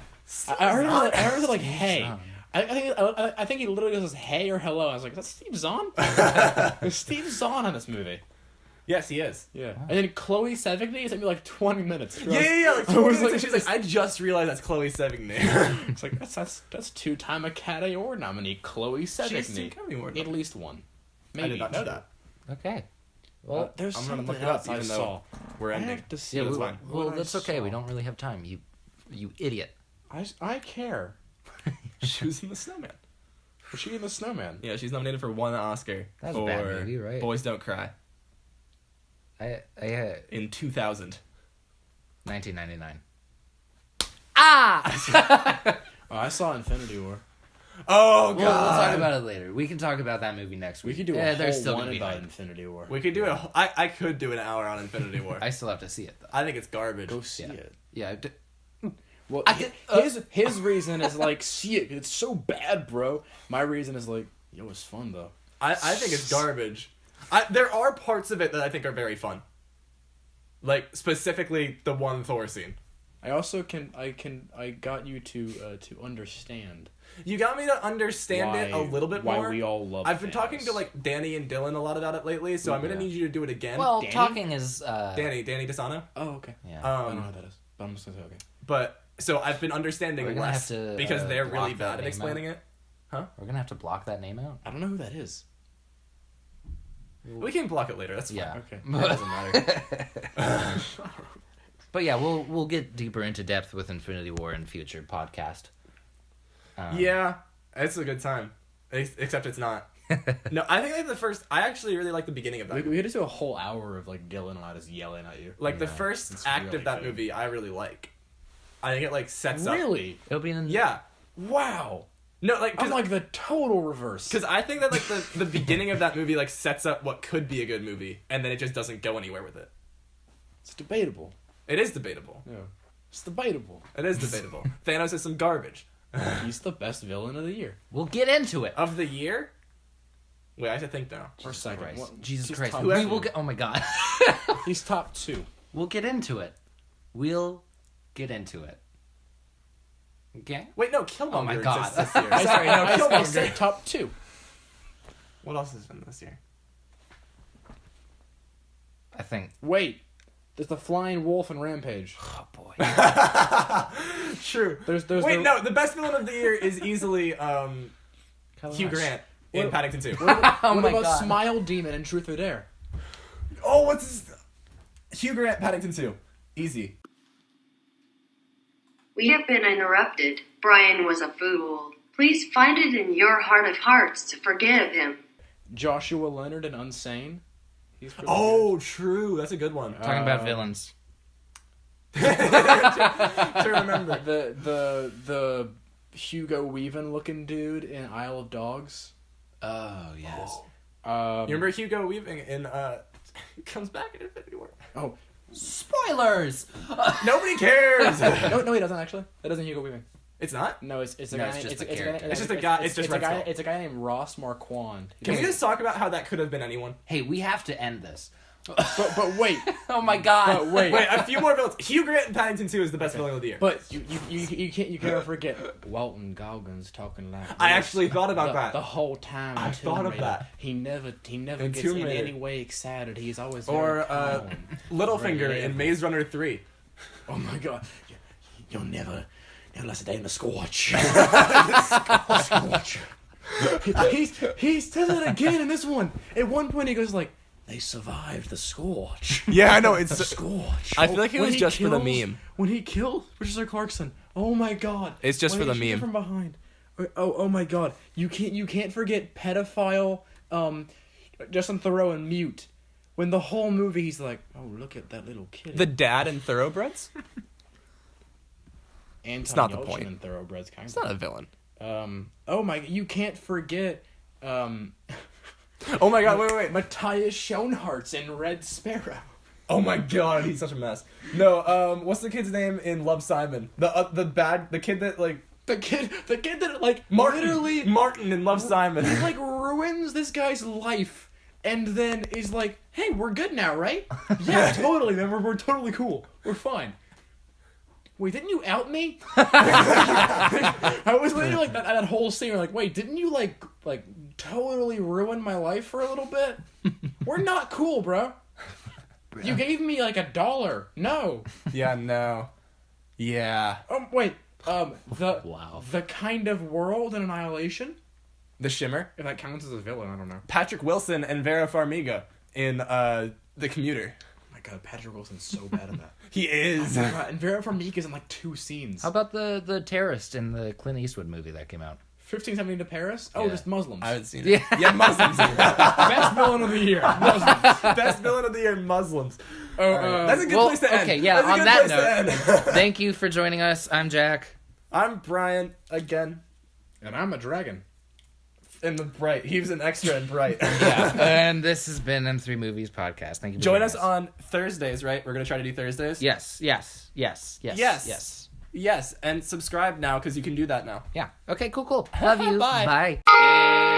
I heard him like, hey. I think he literally goes hey or hello. I was like, is that Steve Zahn? There's Steve Zahn in this movie. Yes, he is. Yeah. And then Chloe Sevigny, it took me like 20 minutes. Yeah. Like, 20 minutes, and she's like, I just realized that's Chloe Sevigny. It's like, that's two-time Academy Award nominee, Chloe Sevigny. She's Academy Award At least one. Maybe. I did not know that. Okay. Well, there's I'm gonna something look it up, else I even though saw. we're I ending. have to see yeah, that's what- fine. Well, what I that's okay. saw. We don't really have time. You idiot. I care. She was in The Snowman. Was she in The Snowman? Yeah, she's nominated for one Oscar. That was a for bad movie, right? Boys Don't Cry I in 2000. 1999. Oh, I saw Infinity War. Oh god. We'll talk about it later. We can talk about that movie next week. We could do a there's whole still one gonna be about hype. Infinity War. We could do it. I could do an hour on Infinity War. I still have to see it though. I think it's garbage. Go see Yeah. it. Yeah. Well, I could- his reason is like, see it, 'cause it's so bad, bro. My reason is like, yo, it's fun though. I think it's garbage. There are parts of it that I think are very fun. Like specifically the one Thor scene. I also I got you to understand You got me to understand it a little bit why more. we all love I've been Thanos. talking to like Danny and Dylan a lot about it lately, so I'm gonna Yeah. need you to do it again. Well, Danny? talking is Danny DeSano. Oh, okay. Yeah. I don't know who that is, but I'm just gonna say okay. But so I've been understanding We're gonna less have to, because they're block really that bad at name explaining it. We're gonna have to block that name out. I don't know who that is. We can block it later. That's fine. Yeah. Okay. It doesn't matter. But yeah, we'll get deeper into depth with Infinity War in future podcast. Yeah, it's a good time. Except it's not. No, I think like the first. I actually really like the beginning of that. We movie. could just do a whole hour of like Dylan and I just yelling at you. Like the Yeah, first it's act really of that good. movie, I really like. I think it like sets up. Really? It'll be in Yeah. Wow. No, like I'm like the total reverse. because I think that like the beginning of that movie like sets up what could be a good movie, and then it just doesn't go anywhere with it. It's debatable. It is debatable. Yeah. It's debatable. It is debatable. Thanos is some garbage. He's the best villain of the year. We'll get into it. Of the year? Wait, I have to think now. For second. Christ. What- Jesus he's Christ. top We two. will get. Oh my God. He's top 2. We'll get into it. We'll get into it. Okay. Wait, no, Killmonger Oh my God. exists this year. I Sorry, no, I Killmonger. said top 2. What else has been this year? I think. Wait. There's the Flying Wolf and Rampage. Oh boy. True. There's Wait, the, no, the best villain of the year is easily Hugh Grant in What- Paddington 2. Oh what my about God. Smile Demon and Truth or Dare? Oh, what's his... Hugh Grant, Paddington 2. Easy. We have been interrupted. Brian was a fool. Please find it in your heart of hearts to forgive him. Joshua Leonard and Unsane. He's pretty Oh, true. That's a good one. Talking about villains. to remember. good. The Hugo Weaving looking dude in Isle of Dogs. Oh yes. You remember Hugo Weaving in he comes back in Infinity War. Oh Spoilers. Nobody cares. no, he doesn't actually. That isn't Hugo Weaving. It's not? No, it's a No, guy. it's just the a guy- character. It's just a guy- it's just Red Skull. It's a guy named Ross Marquand. Can we just talk about how that could have been anyone? Hey, we have to end this. But wait, Oh my God. but wait, Wait, a few more villains. Hugh Grant in Paddington 2 is the best villain of the year. but you can't forget Walton Goggins talking like I this actually thought about that. the whole time. I in thought Tomb of Raider. that. He never In gets Tomb in Raider. any way excited. He's always Or very calm. Littlefinger Right. in Maze Runner 3. Oh my God, you'll never last a day in the scorch. Scorch. He says it again in this one. At one point he goes like, "They survived the scorch." Yeah, I know. It's The scorch. I feel like it When was he just for the kills- meme. When he killed Richard Clarkson, oh my God! It's just When for he the shoots meme. from behind. Oh my God! You can't forget pedophile Justin Theroux in Mute when the whole movie he's like, oh, look at that little kid. The dad in Thoroughbreds? It's not the point. In Thoroughbreds, kind It's not a villain. Oh my, you can't forget, Oh my god, wait. Matthias Schoenhart's in Red Sparrow. Oh my god, he's such a mess. No, what's the kid's name in Love, Simon? The kid that like The kid that like Literally Martin in Love, Simon. he like ruins this guy's life and then is like, hey, we're good now, right? Yeah, totally, man, we're totally cool. We're fine. Wait, didn't you out me? I was literally like that whole scene. Like, wait, didn't you like totally ruin my life for a little bit? We're not cool, bro. You gave me like $1. No. Yeah, no. Yeah. Wait. The Wow. The Kind of World and Annihilation. The Shimmer. If that counts as a villain, I don't know. Patrick Wilson and Vera Farmiga in The Commuter. Oh my god, Patrick Wilson's so bad at that. He is. Oh my god, and Vera Farmiga's in like 2 scenes. How about the terrorist in the Clint Eastwood movie that came out? 1517 to Paris? Oh, Yeah. just Muslims. I haven't seen it. Yeah, Muslims. Best villain of the year. Muslims. Best villain of the year, Muslims. Oh, That's a good place to end. Okay, yeah, That's a on good that place to note, end. thank you for joining us. I'm Jack. I'm Brian again. And I'm a dragon. In the Bright. He was an extra in Bright. Yeah. And this has been M3 Movies Podcast. Thank you for Join joining us on Thursdays, right? We're going to try to do Thursdays? Yes. Yes, and subscribe now because you can do that now. Yeah. Okay, cool. Love you. Bye. Bye.